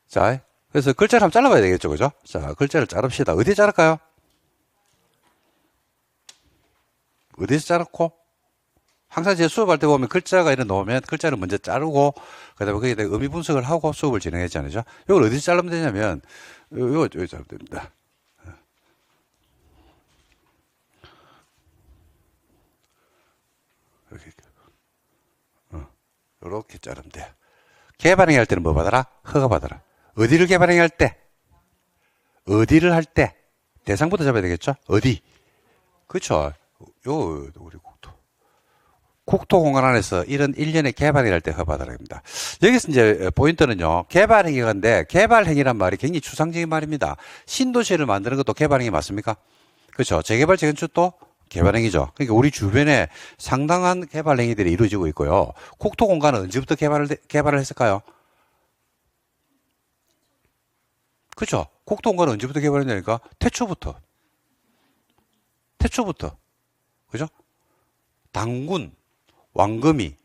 자, 그래서 글자를 한번 잘라봐야 되겠죠, 그죠? 자, 글자를 자릅시다. 어디에 자를까요? 어디서 자르고? 항상 제 수업할 때 보면 글자가 이런 나오면 글자를 먼저 자르고, 그 다음에 거기에 대해 의미 분석을 하고 수업을 진행했지 않으죠? 이걸 어디서 자르면 되냐면, 여기 자르면 됩니다. 이렇게 자르면 돼요. 개발행위 할 때는 뭐 받아라? 허가 받아라. 어디를 개발행위 할 때? 어디를 할 때? 대상부터 잡아야 되겠죠? 어디? 그렇죠. 우리 국토 공간 안에서 이런 일련의 개발행위 할 때 허가 받아라 합니다. 여기서 이제 포인트는요. 개발행위인데 개발행위란 말이 굉장히 추상적인 말입니다. 신도시를 만드는 것도 개발행위 맞습니까? 그렇죠. 재개발, 재건축도 개발행위죠. 그러니까 우리 주변에 상당한 개발행위들이 이루어지고 있고요. 국토 공간은 언제부터 개발을 했을까요? 그렇죠. 국토 공간은 언제부터 개발했냐니까 태초부터. 그죠? 당군, 왕금이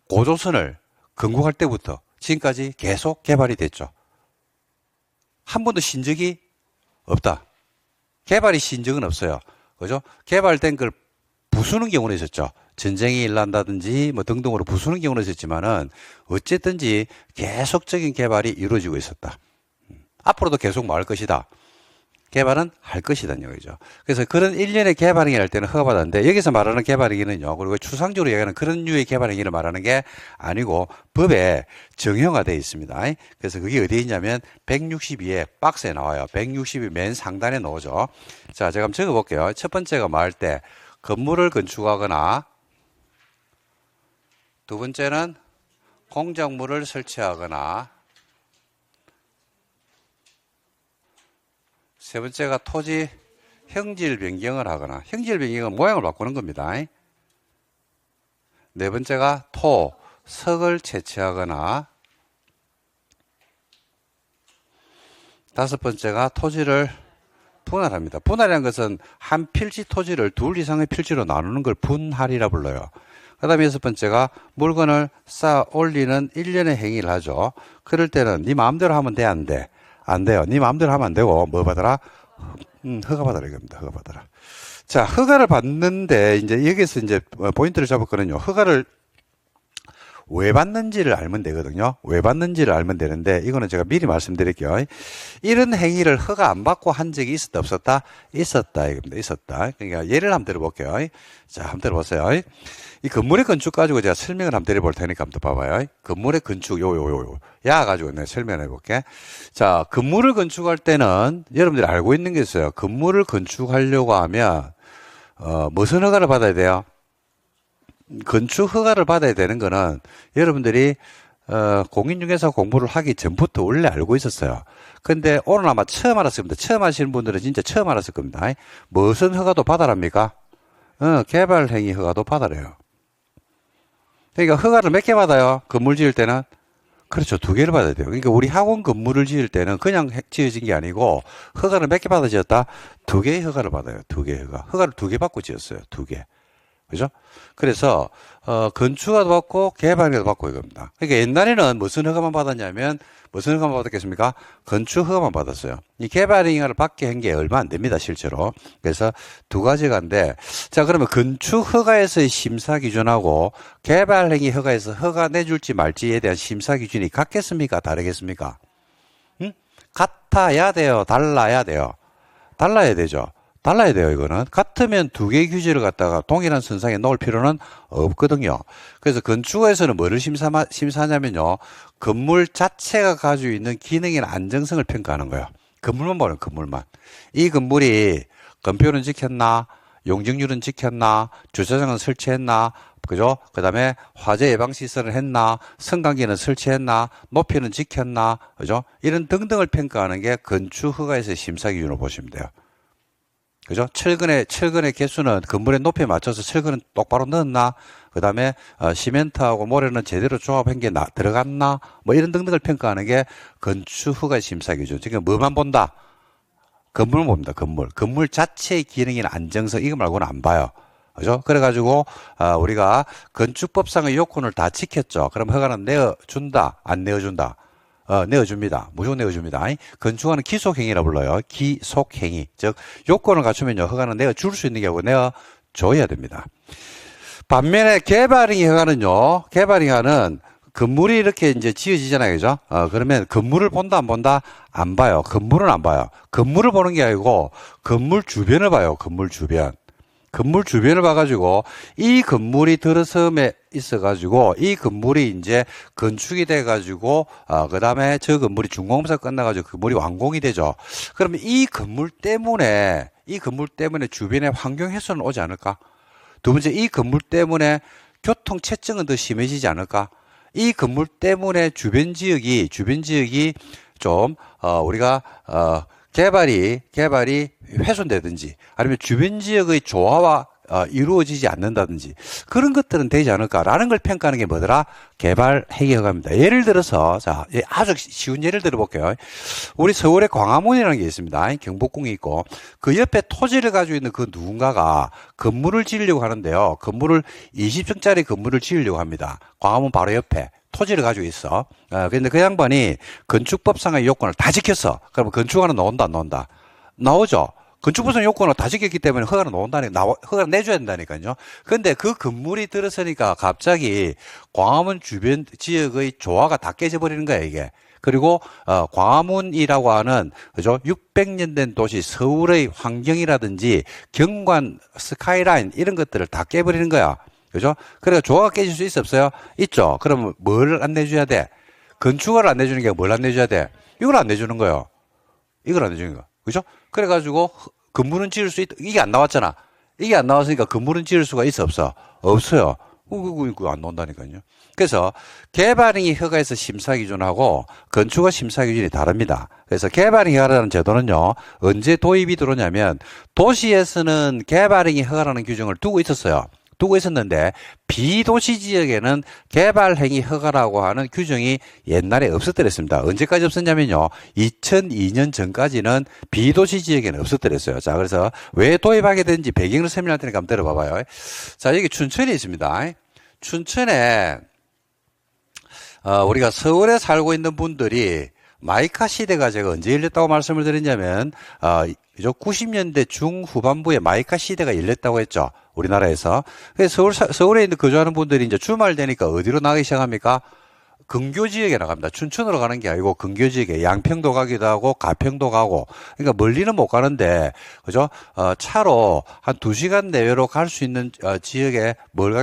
고조선을 건국할 때부터 지금까지 계속 개발이 됐죠. 한 번도 신 적이 없다. 개발이 신 적은 없어요. 그죠? 개발된 걸 부수는 경우는 있었죠. 전쟁이 일난다든지 뭐 등등으로 부수는 경우는 있었지만은 어쨌든지 계속적인 개발이 이루어지고 있었다. 앞으로도 계속 뭐 할 것이다. 개발은 할 것이다는 얘기죠. 그래서 그런 일련의 개발행위를 할 때는 허가받았는데 여기서 말하는 개발행위는요. 그리고 추상적으로 얘기하는 그런 류의 개발행위를 말하는 게 아니고 법에 정형화되어 있습니다. 그래서 그게 어디에 있냐면 162에 박스에 나와요. 162 맨 상단에 나오죠. 자, 제가 한번 적어볼게요. 첫 번째가 뭐 할 때 건물을 건축하거나 두 번째는 공작물을 설치하거나 세 번째가 토지 형질 변경을 하거나, 형질 변경은 모양을 바꾸는 겁니다. 네 번째가 석을 채취하거나, 다섯 번째가 토지를 분할합니다. 분할이라는 것은 한 필지 토지를 둘 이상의 필지로 나누는 걸 분할이라 불러요. 그 다음에 여섯 번째가 물건을 쌓아 올리는 일련의 행위를 하죠. 그럴 때는 네 마음대로 하면 돼, 안 돼? 안 돼요. 네 마음대로 하면 안 되고 뭐 받아라? 허가 받아라 이겁니다. 허가 받아라. 자, 허가를 받는데 이제 여기서 이제 포인트를 잡았거든요. 허가를 왜 받는지를 알면 되거든요. 왜 받는지를 알면 되는데 이거는 제가 미리 말씀드릴게요. 이런 행위를 허가 안 받고 한 적이 있었다 없었다? 있었다 이겁니다. 있었다. 그러니까 예를 한번 들어볼게요. 자, 한번 들어보세요. 이 건물의 건축 가지고 제가 설명을 한번 드려볼 테니까 한번 봐봐요. 건물의 건축 야 가지고 내가 설명해 볼게. 자, 건물을 건축할 때는 여러분들이 알고 있는 게 있어요. 건물을 건축하려고 하면 무슨 허가를 받아야 돼요? 건축 허가를 받아야 되는 거는 여러분들이 공인중개사 공부를 하기 전부터 원래 알고 있었어요. 근데 오늘 아마 처음 알았을 겁니다. 처음 하시는 분들은 진짜 처음 알았을 겁니다. 무슨 허가도 받아랍니까? 개발행위 허가도 받아래요. 그러니까 허가를 몇 개 받아요? 건물 지을 때는? 그렇죠. 2개를 받아야 돼요. 그러니까 우리 학원 건물을 지을 때는 그냥 지어진 게 아니고 허가를 몇 개 받아 지었다? 2개의 허가를 받아요. 2개의 허가. 허가를 2개 받고 지었어요. 2개. 그죠? 그래서 건축허가도 받고 개발허가도 받고 이겁니다. 그러니까 옛날에는 무슨 허가만 받았냐면 무슨 허가만 받았겠습니까? 건축허가만 받았어요. 이 개발허가를 받게 한 게 얼마 안 됩니다, 실제로. 그래서 두 가지가 한데, 자, 그러면 건축허가에서의 심사 기준하고 개발행위 허가에서 허가 내줄지 말지에 대한 심사 기준이 같겠습니까? 다르겠습니까? 같아야 돼요? 달라야 돼요? 달라야 되죠. 달라야 돼요, 이거는. 같으면 두 개의 규제를 갖다가 동일한 선상에 놓을 필요는 없거든요. 그래서 건축에서는 뭐를 심사하냐면요. 건물 자체가 가지고 있는 기능이나 안정성을 평가하는 거예요. 건물만 보는 건물만. 이 건물이 건표는 지켰나, 용적률은 지켰나, 주차장은 설치했나, 그죠? 그 다음에 화재 예방 시설을 했나, 승강기는 설치했나, 높이는 지켰나, 그죠? 이런 등등을 평가하는 게 건축허가에서의 심사 기준으로 보시면 돼요. 그죠? 철근의 개수는 건물의 높이에 맞춰서 철근은 똑바로 넣었나? 그 다음에, 시멘트하고 모래는 제대로 조합한 게 들어갔나? 뭐 이런 등등을 평가하는 게 건축허가의 심사 기준. 지금 뭐만 본다? 건물만 봅니다, 건물. 건물 자체의 기능이나 안정성, 이거 말고는 안 봐요. 그죠? 그래가지고, 우리가 건축법상의 요건을 다 지켰죠. 그럼 허가는 내어준다? 안 내어준다? 내어줍니다. 무조건 내어줍니다. 건축하는 기속행위라 불러요. 기속행위. 즉, 요건을 갖추면요, 허가는 내어줄 수 있는 게 아니고 내어줘야 됩니다. 반면에 개발행위 허가는요, 개발행위 허가는 건물이 이렇게 이제 지어지잖아요. 그죠? 그러면 건물을 본다, 안 본다? 안 봐요. 건물은 안 봐요. 건물을 보는 게 아니고, 건물 주변을 봐요. 건물 주변. 건물 주변을 봐가지고 이 건물이 들어섬에 있어가지고 이 건물이 이제 건축이 돼가지고 그 다음에 저 건물이 준공사가 끝나가지고 건물이 완공이 되죠. 그러면 이 건물 때문에 주변의 환경 훼손은 오지 않을까? 두 번째, 이 건물 때문에 교통 체증은 더 심해지지 않을까? 이 건물 때문에 주변 지역이 좀 우리가 개발이 훼손되든지 아니면 주변 지역의 조화와 이루어지지 않는다든지 그런 것들은 되지 않을까라는 걸 평가하는 게 뭐더라? 개발 행위 허가입니다. 예를 들어서 자, 아주 쉬운 예를 들어볼게요. 우리 서울에 광화문이라는 게 있습니다. 경복궁이 있고 그 옆에 토지를 가지고 있는 그 누군가가 건물을 지으려고 하는데요. 20층짜리 건물을 지으려고 합니다. 광화문 바로 옆에. 토지를 가지고 있어. 근데 그 양반이 건축법상의 요건을 다 지켰어. 그러면 건축허가는 나온다, 안 나온다? 나오죠. 건축법상 요건을 다 지켰기 때문에 허가는 허가를 내줘야 된다니까요. 근데 그 건물이 들어서니까 갑자기 광화문 주변 지역의 조화가 다 깨져버리는 거야, 이게. 그리고, 광화문이라고 하는, 그죠? 600년 된 도시 서울의 환경이라든지 경관, 스카이라인 이런 것들을 다 깨버리는 거야. 그죠? 그러니까 조화가 깨질 수 있어, 없어요? 있죠. 그러면 뭘 안 내줘야 돼? 건축허가를 안 내주는 게 뭘 안 내줘야 돼? 이걸 안 내주는 거예요. 이걸 안 내주는 거. 그죠? 그래가지고 건물은 지을 수 있다. 이게 안 나왔잖아. 이게 안 나왔으니까 건물은 지을 수가 있어, 없어? 없어요. 그거 안 나온다니까요. 그래서 개발행위 허가에서 심사 기준하고 건축허가 심사 기준이 다릅니다. 그래서 개발행위 허가라는 제도는요, 언제 도입이 들어오냐면 도시에서는 개발행위 허가라는 규정을 두고 있었는데 비도시 지역에는 개발행위 허가라고 하는 규정이 옛날에 없었더랬습니다. 언제까지 없었냐면요. 2002년 전까지는 비도시 지역에는 없었더랬어요. 자, 그래서 왜 도입하게 된지 배경을 설명할 테니까 한번 들어봐봐요. 자, 여기 춘천이 있습니다. 춘천에 우리가 서울에 살고 있는 분들이 마이카 시대가 제가 언제 열렸다고 말씀을 드렸냐면 90년대 중후반부에 마이카 시대가 열렸다고 했죠. 우리나라에서. 그래서 서울에 있는 거주하는 분들이 이제 주말 되니까 어디로 나가기 시작합니까? 근교 지역에 나갑니다. 춘천으로 가는 게 아니고 근교 지역에 양평도 가기도 하고 가평도 가고. 그러니까 멀리는 못 가는데, 그죠? 차로 한 2시간 내외로 갈 수 있는 지역에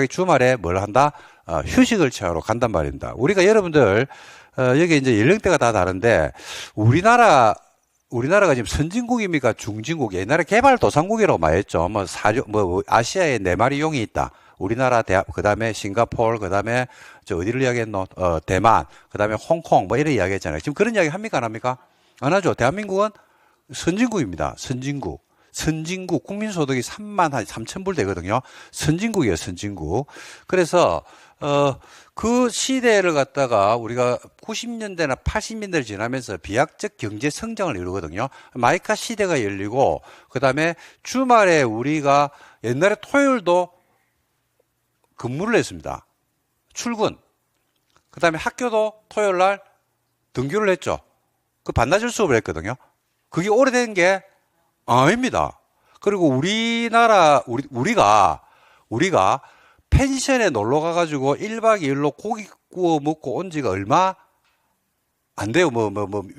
주말에 뭘 한다? 휴식을 취하러 간단 말입니다. 우리가 여러분들 여기 이제 연령대가 다 다른데 우리나라가 지금 선진국입니까? 중진국? 옛날에 개발도상국이라고 말했죠. 아시아에 4마리 용이 있다. 우리나라, 그 다음에 싱가포르, 그 다음에 어디를 이야기했노? 대만, 그 다음에 홍콩, 이런 이야기 했잖아요. 지금 그런 이야기 합니까? 안 합니까? 안 하죠. 대한민국은 선진국입니다. 선진국 국민소득이 33,000불 되거든요. 선진국이에요, 선진국. 그래서 그 시대를 갖다가 우리가 90년대나 80년대를 지나면서 비약적 경제 성장을 이루거든요. 마이카 시대가 열리고, 그 다음에 주말에 우리가 옛날에 토요일도 근무를 했습니다. 출근. 그 다음에 학교도 토요일 날 등교를 했죠. 그 반나절 수업을 했거든요. 그게 오래된 게 아닙니다. 그리고 우리가 펜션에 놀러 가가지고 1박 2일로 고기 구워 먹고 온 지가 얼마 안 돼요.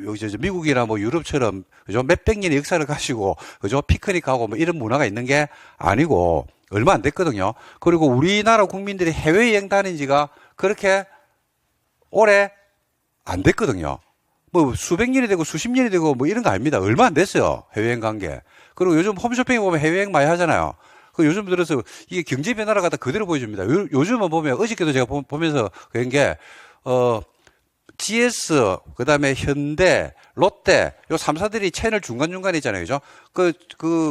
여기 미국이나 유럽처럼, 그죠? 몇백 년의 역사를 가지고, 그죠? 피크닉하고 이런 문화가 있는 게 아니고, 얼마 안 됐거든요. 그리고 우리나라 국민들이 해외여행 다닌 지가 그렇게 오래 안 됐거든요. 수백 년이 되고 수십 년이 되고 이런 거 아닙니다. 얼마 안 됐어요. 해외여행 간 게. 그리고 요즘 홈쇼핑에 보면 해외여행 많이 하잖아요. 요즘 들어서 이게 경제 변화를 갖다 그대로 보여줍니다. 요즘은 보면, 어저께도 제가 보면서 그런 게, GS, 그 다음에 현대, 롯데, 요 3사들이 채널 중간중간에 있잖아요. 그죠?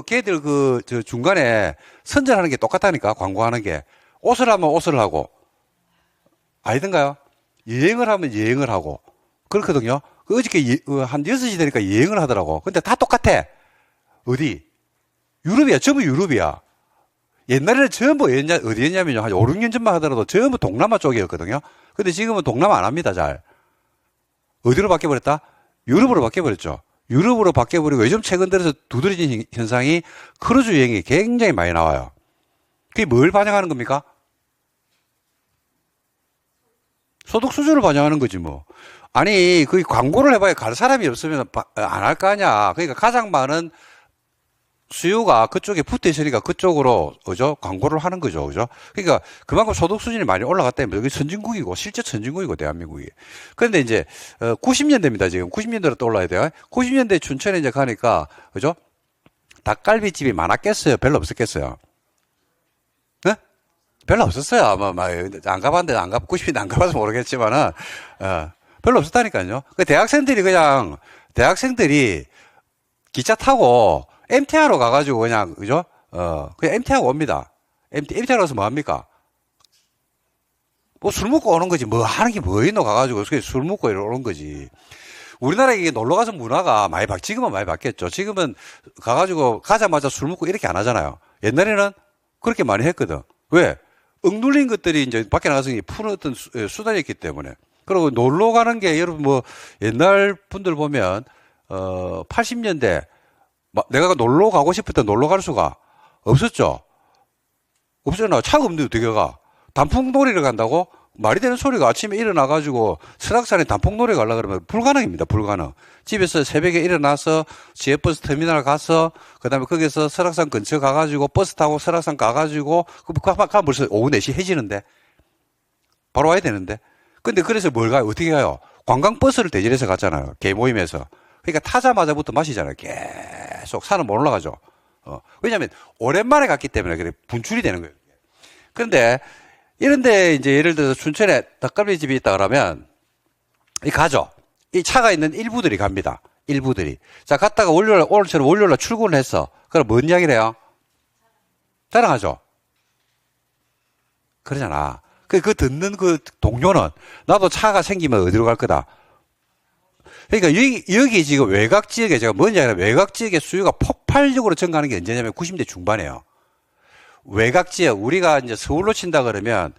걔들 저 중간에 선전하는 게 똑같다니까, 광고하는 게. 옷을 하면 옷을 하고. 아니던가요? 여행을 하면 여행을 하고. 그렇거든요. 어저께 한 6시 되니까 여행을 하더라고. 근데 다 똑같아. 어디? 유럽이야. 전부 유럽이야. 옛날에는 전부 어디였냐면요. 한 5, 6년 전만 하더라도 전부 동남아 쪽이었거든요. 근데 지금은 동남아 안 합니다, 잘. 어디로 바뀌어버렸다? 유럽으로 바뀌어버렸죠. 유럽으로 바뀌어버리고 요즘 최근 들어서 두드러진 현상이 크루즈 여행이 굉장히 많이 나와요. 그게 뭘 반영하는 겁니까? 소득 수준을 반영하는 거지 뭐. 아니, 그 광고를 해봐야 갈 사람이 없으면 안 할 거 아니야. 그러니까 가장 많은 수요가 그쪽에 붙어 있으니까 그쪽으로, 그죠? 광고를 하는 거죠. 그죠? 그러니까 그만큼 소득 수준이 많이 올라갔다면 여기 선진국이고, 실제 선진국이고, 대한민국이. 그런데 이제, 90년대입니다, 지금. 90년대로 떠올라야 돼요. 90년대 춘천에 이제 가니까, 그죠? 닭갈비집이 많았겠어요? 별로 없었겠어요? 네? 별로 없었어요. 아마, 안 가봤는데, 90년대 안 가봐서 모르겠지만은, 별로 없었다니까요. 대학생들이 기차 타고, MTR로 가가지고 그냥, 그죠? 그냥 MTR로 옵니다. MTR 가서 뭐 합니까? 술 먹고 오는 거지. 뭐 하는 게 뭐 있노? 가가지고 술 먹고 오는 거지. 우리나라에 이게 놀러 가서 문화가 지금은 많이 바뀌었죠. 지금은 가가지고 가자마자 술 먹고 이렇게 안 하잖아요. 옛날에는 그렇게 많이 했거든. 왜? 억눌린 것들이 이제 밖에 나가서 푸는 어떤 수단이었기 때문에. 그리고 놀러 가는 게 여러분 옛날 분들 보면, 80년대, 내가 놀러 가고 싶을 때 놀러 갈 수가 없었죠. 없잖아. 차가 없는데 어떻게 가? 단풍놀이를 간다고? 말이 되는 소리가 아침에 일어나가지고 설악산에 단풍놀이 가려고 그러면 불가능입니다. 불가능. 집에서 새벽에 일어나서 지하버스 터미널 가서 그 다음에 거기서 설악산 근처 가가지고 버스 타고 설악산 가가지고 가면 벌써 오후 4시 해지는데 바로 와야 되는데. 근데 그래서 뭘 가요? 어떻게 가요? 관광버스를 대절해서 갔잖아요. 개모임에서. 그러니까 타자마자부터 마시잖아요. 계속 산은 못 올라가죠. 왜냐하면 오랜만에 갔기 때문에 그래 분출이 되는 거예요. 그런데 이런데 이제 예를 들어서 춘천에 닭갈비 집이 있다 그러면 가죠. 이 차가 있는 일부들이 갑니다. 일부들이. 자 갔다가 오늘처럼 월요일날 출근을 했어. 그럼 뭔 이야기를 해요? 자랑하죠. 그러잖아. 그 듣는 그 동료는 나도 차가 생기면 어디로 갈 거다. 그러니까 여기 지금 외곽 지역에 제가 뭔지 알아요. 외곽 지역의 수요가 폭발적으로 증가하는 게 언제냐면 90대 중반이에요. 외곽 지역, 우리가 이제 서울로 친다 그러면,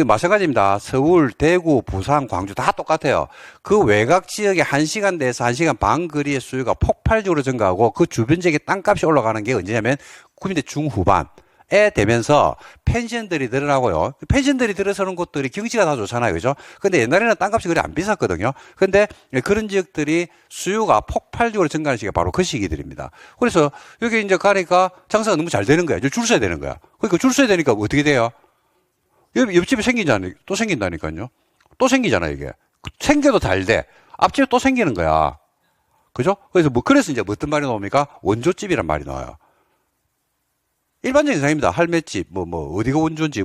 마찬가지입니다. 서울, 대구, 부산, 광주 다 똑같아요. 그 외곽 지역의 1시간 내에서 1시간 반 거리의 수요가 폭발적으로 증가하고 그 주변 지역의 땅값이 올라가는 게 언제냐면 90대 중후반. 에 되면서 펜션들이 늘어나고요. 펜션들이 들어서는 곳들이 경치가 다 좋잖아요. 그죠? 근데 옛날에는 땅값이 그리 안 비쌌거든요. 근데 그런 지역들이 수요가 폭발적으로 증가하는 시기가 바로 그 시기들입니다. 그래서 여기 이제 가니까 장사가 너무 잘 되는 거야. 줄 서야 되는 거야. 그러니까 줄 서야 되니까 어떻게 돼요? 옆집에 또 생긴다니까요. 또 생기잖아, 이게. 생겨도 잘 돼. 앞집에 또 생기는 거야. 그죠? 그래서 이제 어떤 말이 나옵니까? 원조집이란 말이 나와요. 일반적인 상입니다. 할매집, 어디가 원조인지,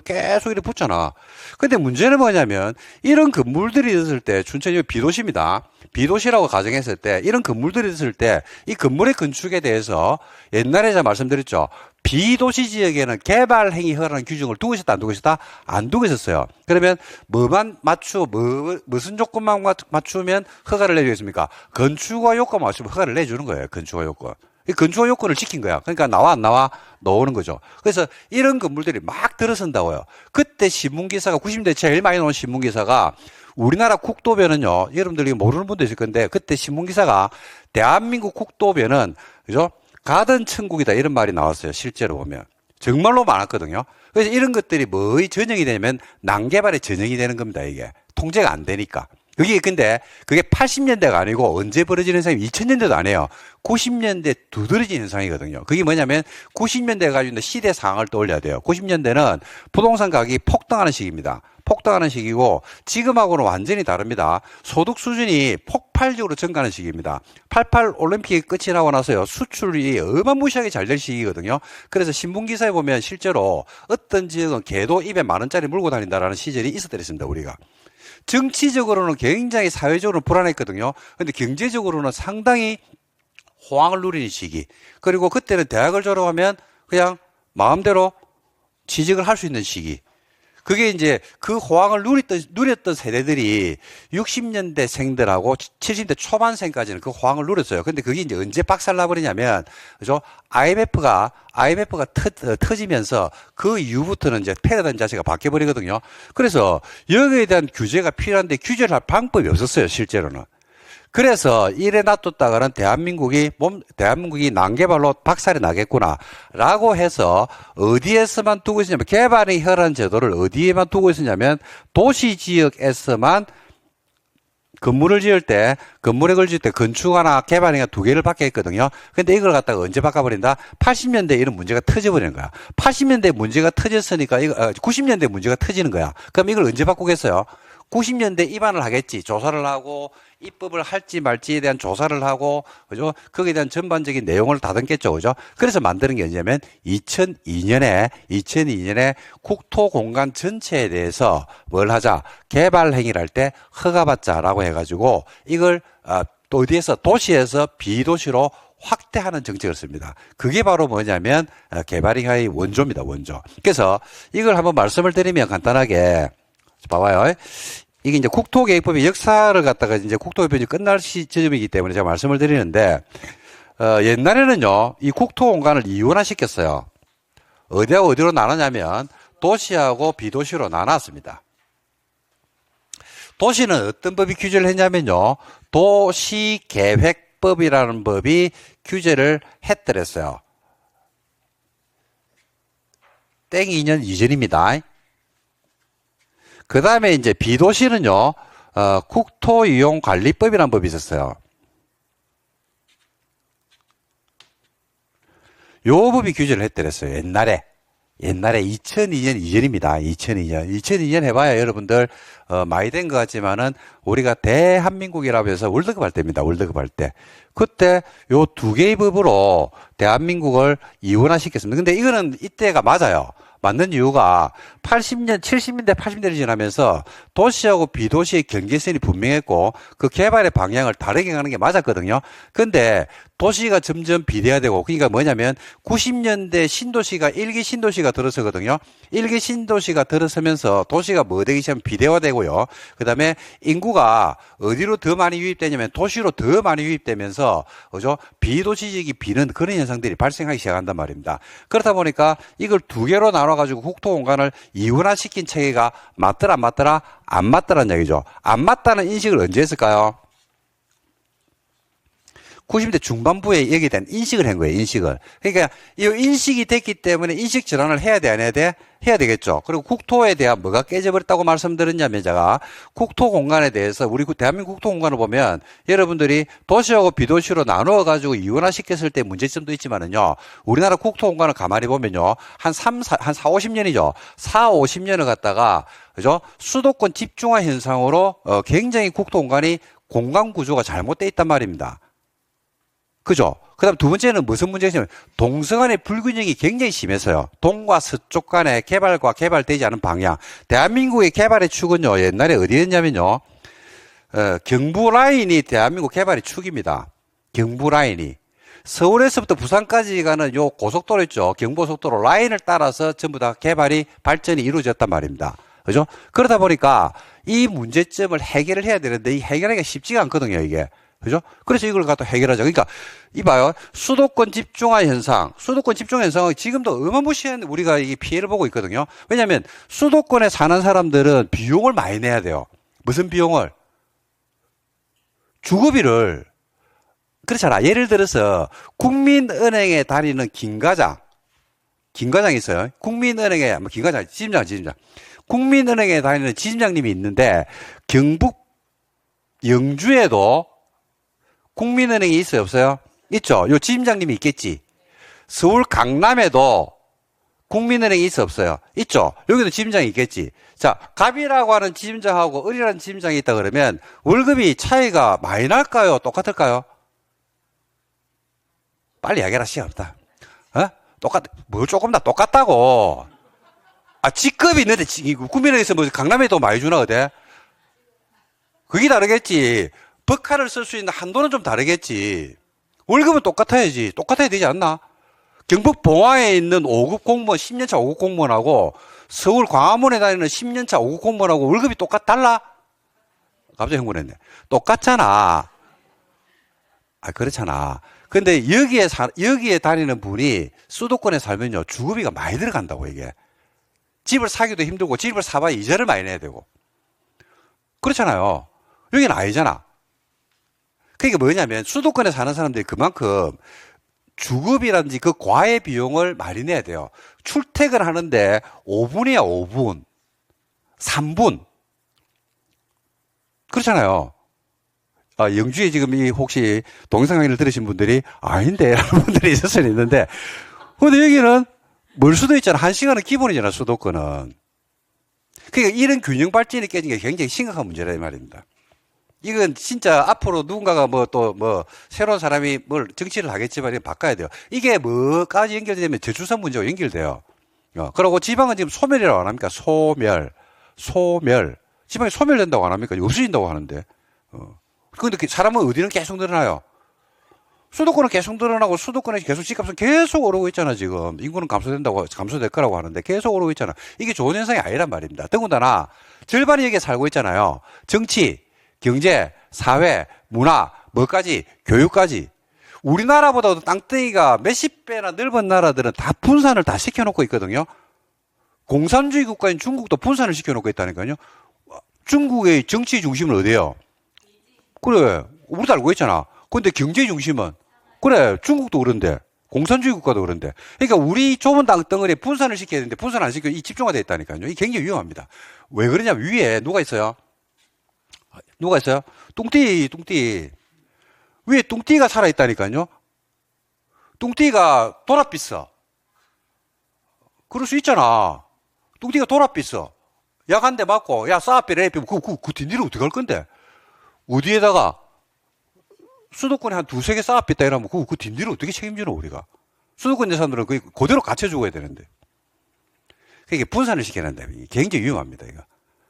계속 이렇게 붙잖아. 근데 문제는 뭐냐면, 이런 건물들이 있을 때, 춘천이 비도시입니다. 비도시라고 가정했을 때, 이런 건물들이 있을 때, 이 건물의 건축에 대해서, 옛날에 제가 말씀드렸죠. 비도시 지역에는 개발 행위 허가라는 규정을 두고 있었다, 안 두고 있었다? 안 두고 있었어요. 그러면, 무슨 조건만 맞추면 허가를 내주겠습니까? 건축과 요건만 맞추면 허가를 내주는 거예요. 건축과 요건. 건축 요건을 지킨 거야. 그러니까 나와 안 나와? 나오는 거죠. 그래서 이런 건물들이 막 들어선다고요. 그때 신문기사가 90년대 제일 많이 나온 신문기사가 우리나라 국도변은요, 여러분들이 모르는 분도 있을 건데, 그때 신문기사가 대한민국 국도변은, 그죠? 가든 천국이다. 이런 말이 나왔어요. 실제로 보면. 정말로 많았거든요. 그래서 이런 것들이 뭐의 전형이 되면 난개발의 전형이 되는 겁니다. 이게. 통제가 안 되니까. 근데 그게 80년대가 아니고 언제 벌어지는 현상이 2000년대도 아니에요. 90년대 두드러진 현상이거든요. 그게 뭐냐면 90년대 가지고 있는 시대 상황을 떠올려야 돼요. 90년대는 부동산 가격이 폭등하는 시기입니다. 폭등하는 시기고 지금하고는 완전히 다릅니다. 소득 수준이 폭발적으로 증가하는 시기입니다. 88 올림픽이 끝이 나고 나서요. 수출이 어마무시하게 잘 될 시기거든요. 그래서 신문기사에 보면 실제로 어떤 지역은 개도 입에 10,000원짜리 물고 다닌다라는 시절이 있었더랬습니다. 우리가. 정치적으로는 굉장히 사회적으로 불안했거든요. 근데 경제적으로는 상당히 호황을 누리는 시기. 그리고 그때는 대학을 졸업하면 그냥 마음대로 취직을 할 수 있는 시기. 그게 이제 그 호황을 누렸던 세대들이 60년대 생들하고 70대 초반생까지는 그 호황을 누렸어요. 근데 그게 이제 언제 박살나버리냐면, 그죠? IMF가 터지면서 그 이후부터는 이제 패러다임 자체가 바뀌어버리거든요. 그래서 여기에 대한 규제가 필요한데 규제를 할 방법이 없었어요, 실제로는. 그래서 이래 놔뒀다가는 대한민국이 난개발로 박살이 나겠구나라고 해서 어디에서만 두고 있었냐면 개발의 혈안 제도를 어디에만 두고 있었냐면 도시 지역에서만 건물을 지을 때 건축하나 개발이나 두 개를 받게 했거든요. 근데 이걸 갖다가 언제 바꿔버린다? 80년대에 이런 문제가 터져버리는 거야. 80년대 문제가 터졌으니까 90년대 문제가 터지는 거야. 그럼 이걸 언제 바꾸겠어요? 90년대 입안을 하겠지. 조사를 하고 입법을 할지 말지에 대한 조사를 하고, 그죠? 거기에 대한 전반적인 내용을 다듬겠죠. 그죠? 그래서 만드는 게 뭐냐면 2002년에 국토공간 전체에 대해서 뭘 하자? 개발 행위를 할 때 허가받자라고 해가지고 이걸 또 어디에서 도시에서 비도시로 확대하는 정책을 씁니다. 그게 바로 뭐냐면 개발행위의 원조입니다. 원조. 그래서 이걸 한번 말씀을 드리면 간단하게 봐봐요. 이게 이제 국토계획법의 역사를 갖다가 이제 국토계획법이 끝날 지점이기 때문에 제가 말씀을 드리는데, 옛날에는요, 이 국토공간을 이원화시켰어요. 어디하고 어디로 나누냐면, 도시하고 비도시로 나눴습니다. 도시는 어떤 법이 규제를 했냐면요, 도시계획법이라는 법이 규제를 했더랬어요. 땡 2년 이전입니다. 그 다음에 이제 비도시는요, 국토이용관리법이라는 법이 있었어요. 요 법이 규제를 했더랬어요. 옛날에 2002년 이전입니다. 2002년 해봐야 여러분들, 많이 된 것 같지만은, 우리가 대한민국이라고 해서 월드컵 할 때입니다. 월드컵 할 때. 그때 요 두 개의 법으로 대한민국을 이원화시켰습니다. 근데 이거는 이때가 맞아요. 맞는 이유가 80년, 70년대, 80년대를 지나면서 도시하고 비도시의 경계선이 분명했고 그 개발의 방향을 다르게 가는 게 맞았거든요. 근데 도시가 점점 비대화되고, 그러니까 뭐냐면 90년대 신도시가 1기 신도시가 들어서거든요. 1기 신도시가 들어서면서 도시가 뭐 되기 시작하면 비대화되고요. 그 다음에 인구가 어디로 더 많이 유입되냐면 도시로 더 많이 유입되면서, 그죠? 비도시 지역이 비는 그런 현상들이 발생하기 시작한단 말입니다. 그렇다 보니까 이걸 두 개로 나눠가지고 국토 공간을 이원화시킨 체계가 맞더라, 안 맞더라? 안 맞더라는 얘기죠. 안 맞다는 인식을 언제 했을까요? 90년대 중반부에 여기에 대한 인식을 한 거예요, 인식을. 그러니까, 이 인식이 됐기 때문에 인식 전환을 해야 돼, 안 해야 돼? 해야 되겠죠. 그리고 국토에 대한 뭐가 깨져버렸다고 말씀드렸냐면, 제가 국토 공간에 대해서, 우리 대한민국 국토 공간을 보면, 여러분들이 도시하고 비도시로 나누어가지고 이원화시켰을 때 문제점도 있지만은요, 우리나라 국토 공간을 가만히 보면요, 한 4, 50년이죠. 4, 50년을 갖다가, 그죠? 수도권 집중화 현상으로, 굉장히 국토 공간이 공간 구조가 잘못되어 있단 말입니다. 그죠? 그 다음 두 번째는 무슨 문제가 있냐면 동서간의 불균형이 굉장히 심해서요. 동과 서쪽 간의 개발과 개발되지 않은 방향. 대한민국의 개발의 축은요, 옛날에 어디였냐면요, 경부 라인이 대한민국 개발의 축입니다. 경부 라인이. 서울에서부터 부산까지 가는 요 고속도로 있죠. 경부고속도로 라인을 따라서 전부 다 개발이, 발전이 이루어졌단 말입니다. 그죠? 그러다 보니까 이 문제점을 해결을 해야 되는데 이 해결하기가 쉽지가 않거든요, 이게. 그죠? 그래서 이걸 갖다 해결하자. 그러니까, 이봐요. 수도권 집중화 현상. 수도권 집중화 현상은 지금도 어마무시한 우리가 이 피해를 보고 있거든요. 왜냐면, 수도권에 사는 사람들은 비용을 많이 내야 돼요. 무슨 비용을? 주거비를. 그렇잖아. 예를 들어서, 국민은행에 다니는 김과장 있어요. 국민은행에, 김과장, 지점장. 국민은행에 다니는 지점장님이 있는데, 경북 영주에도 국민은행이 있어요, 없어요? 있죠. 요 지점장님이 있겠지. 서울 강남에도 국민은행이 있어, 없어요? 있죠. 여기도 지점장이 있겠지. 자, 갑이라고 하는 지점장하고 을이라는 지점장이 있다 그러면 월급이 차이가 많이 날까요? 똑같을까요? 빨리 이야기하라, 시간 없다. 뭘 조금 다 똑같다고. 직급이 있는데, 국민은행에서 뭐 강남에도 많이 주나, 어때? 그게 다르겠지. 법카를 쓸 수 있는 한도는 좀 다르겠지. 월급은 똑같아야지. 똑같아야 되지 않나? 경북 봉화에 있는 5급 공무원, 10년차 5급 공무원하고 서울 광화문에 다니는 10년차 5급 공무원하고 월급이 달라? 갑자기 흥분했네. 똑같잖아. 그렇잖아. 근데 여기에 다니는 분이 수도권에 살면요, 주거비가 많이 들어간다고, 이게. 집을 사기도 힘들고, 집을 사봐야 이자를 많이 내야 되고. 그렇잖아요. 여기는 아니잖아. 그게 뭐냐면, 수도권에 사는 사람들이 그만큼 주거비라든지 그 과외 비용을 많이 내야 돼요. 출퇴근하는데 5분이야, 5분. 3분. 그렇잖아요. 영주에 지금 혹시 동영상 강의를 들으신 분들이 아닌데 라는 분들이 있을 수는 있는데, 근데 여기는 멀 수도 있잖아. 1시간은 기본이잖아, 수도권은. 그러니까 이런 균형 발전이 깨진 게 굉장히 심각한 문제라 이 말입니다. 이건 진짜 앞으로 누군가가 새로운 사람이 정치를 하겠지만 이거 바꿔야 돼요. 이게 뭐까지 연결되면 저출산 문제와 연결돼요. 그리고 지방은 지금 소멸이라고 안 합니까? 소멸. 지방이 소멸된다고 안 합니까? 없어진다고 하는데. 근데 사람은 어디는 계속 늘어나요? 수도권은 계속 늘어나고 수도권에 계속 집값은 계속 오르고 있잖아, 지금. 인구는 감소될 거라고 하는데 계속 오르고 있잖아. 이게 좋은 현상이 아니란 말입니다. 더군다나 절반이 여기에 살고 있잖아요. 정치, 경제, 사회, 문화, 교육까지. 우리나라보다도 땅덩이가 몇십 배나 넓은 나라들은 다 분산을 다 시켜놓고 있거든요. 공산주의 국가인 중국도 분산을 시켜놓고 있다니까요. 중국의 정치 중심은 어디예요? 그래, 우리도 알고 있잖아. 근데 경제 중심은? 그래, 중국도 그런데. 공산주의 국가도 그런데. 그러니까 우리 좁은 땅덩어리에 분산을 시켜야 되는데 분산 안 시켜 이 집중화되어 있다니까요. 이게 굉장히 위험합니다. 왜 그러냐면 위에 누가 있어요? 뚱띠. 위에 뚱띠가 살아있다니까요. 뚱띠가 도랏빛어. 그럴 수 있잖아. 뚱띠가 도랏빛어. 약 한 대 맞고, 야, 싸아삐래. 그 뒷일은 어떻게 할 건데? 어디에다가 수도권에 한 두세 개 싸움했다 이러면 그 뒷일을 어떻게 책임지노 우리가? 수도권 예산들은 그대로 갖춰 주어야 되는데. 그게 분산을 시켜야 한다. 굉장히 위험합니다, 이거.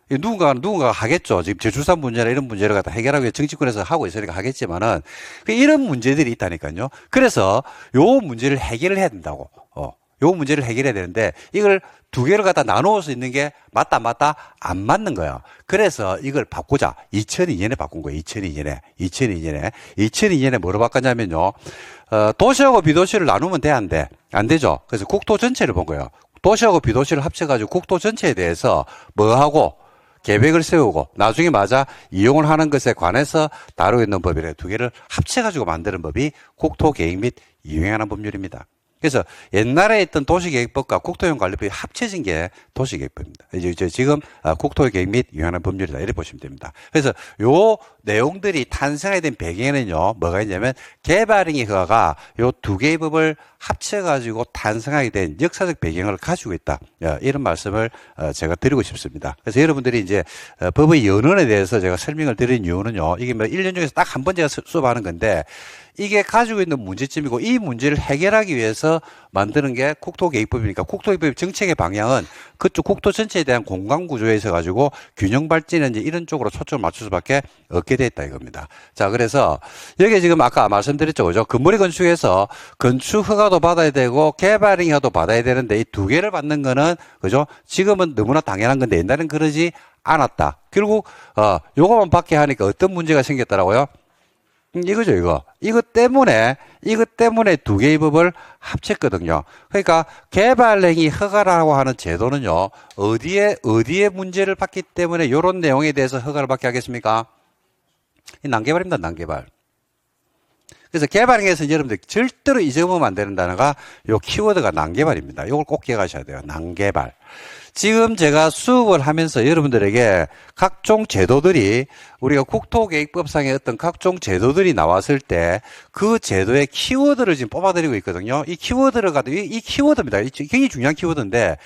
누군가 하겠죠. 지금 저출산 문제나 이런 문제를 갖다 해결하기 위해 정치권에서 하고 있으니까 하겠지만은 이런 문제들이 있다니까요. 그래서 요 문제를 해결을 해야 된다고. 요 문제를 해결해야 되는데 이걸 두 개를 갖다 나누어서 있는 게 맞다 안 맞는 거야. 그래서 이걸 바꾸자. 2002년에 바꾼 거예요. 2002년에 뭐로 바꿨냐면요. 도시하고 비도시를 나누면 돼, 안 돼? 안 되죠. 그래서 국토 전체를 본 거예요. 도시하고 비도시를 합쳐가지고 국토 전체에 대해서 뭐하고 계획을 세우고 나중에 이용을 하는 것에 관해서 다루고 있는 법이래. 두 개를 합쳐가지고 만드는 법이 국토계획 및 이용하는 법률입니다. 그래서 옛날에 있던 도시계획법과 국토용관리법이 합쳐진 게 도시계획법입니다. 이제 지금 국토계획 및 유한한 법률이다 이렇게 보시면 됩니다. 그래서 요 내용들이 탄생하게 된 배경에는요 뭐가 있냐면 개발행위 허가가 요 두 개의 법을 합쳐가지고 탄생하게 된 역사적 배경을 가지고 있다 이런 말씀을 제가 드리고 싶습니다. 그래서 여러분들이 이제 법의 연원에 대해서 제가 설명을 드린 이유는요 이게 1년 중에서 딱 한 번 제가 수업하는 건데 이게 가지고 있는 문제점이고 이 문제를 해결하기 위해서 만드는 게 국토계획법이니까 국토계획법 정책의 방향은 그쪽 국토 전체에 대한 공간구조에 있어 가지고 균형 발전에 이제 이런 쪽으로 초점을 맞출 수밖에 없게 돼 있다 이겁니다. 자, 그래서 여기 지금 아까 말씀드렸죠, 그죠? 건물의 건축에서 건축 허가도 받아야 되고 개발행 허가도 받아야 되는데 이 두 개를 받는 거는 그죠? 지금은 너무나 당연한 건데 옛날엔 그러지 않았다. 결국 요거만 받게 하니까 어떤 문제가 생겼더라고요? 이거죠, 이거. 이것 때문에 두 개의 법을 합쳤거든요. 그러니까 개발행위 허가라고 하는 제도는요, 어디에 문제를 받기 때문에 이런 내용에 대해서 허가를 받게 하겠습니까? 이 난개발입니다, 난개발. 그래서 개발행위에서 여러분들 절대로 잊어보면 안 되는 단어가 요 키워드가 난개발입니다. 이걸 꼭 기억하셔야 돼요. 난개발. 지금 제가 수업을 하면서 여러분들에게 각종 제도들이 우리가 국토계획법상의 어떤 각종 제도들이 나왔을 때 그 제도의 키워드를 지금 뽑아드리고 있거든요. 이 키워드가 이 키워드입니다. 굉장히 중요한 키워드인데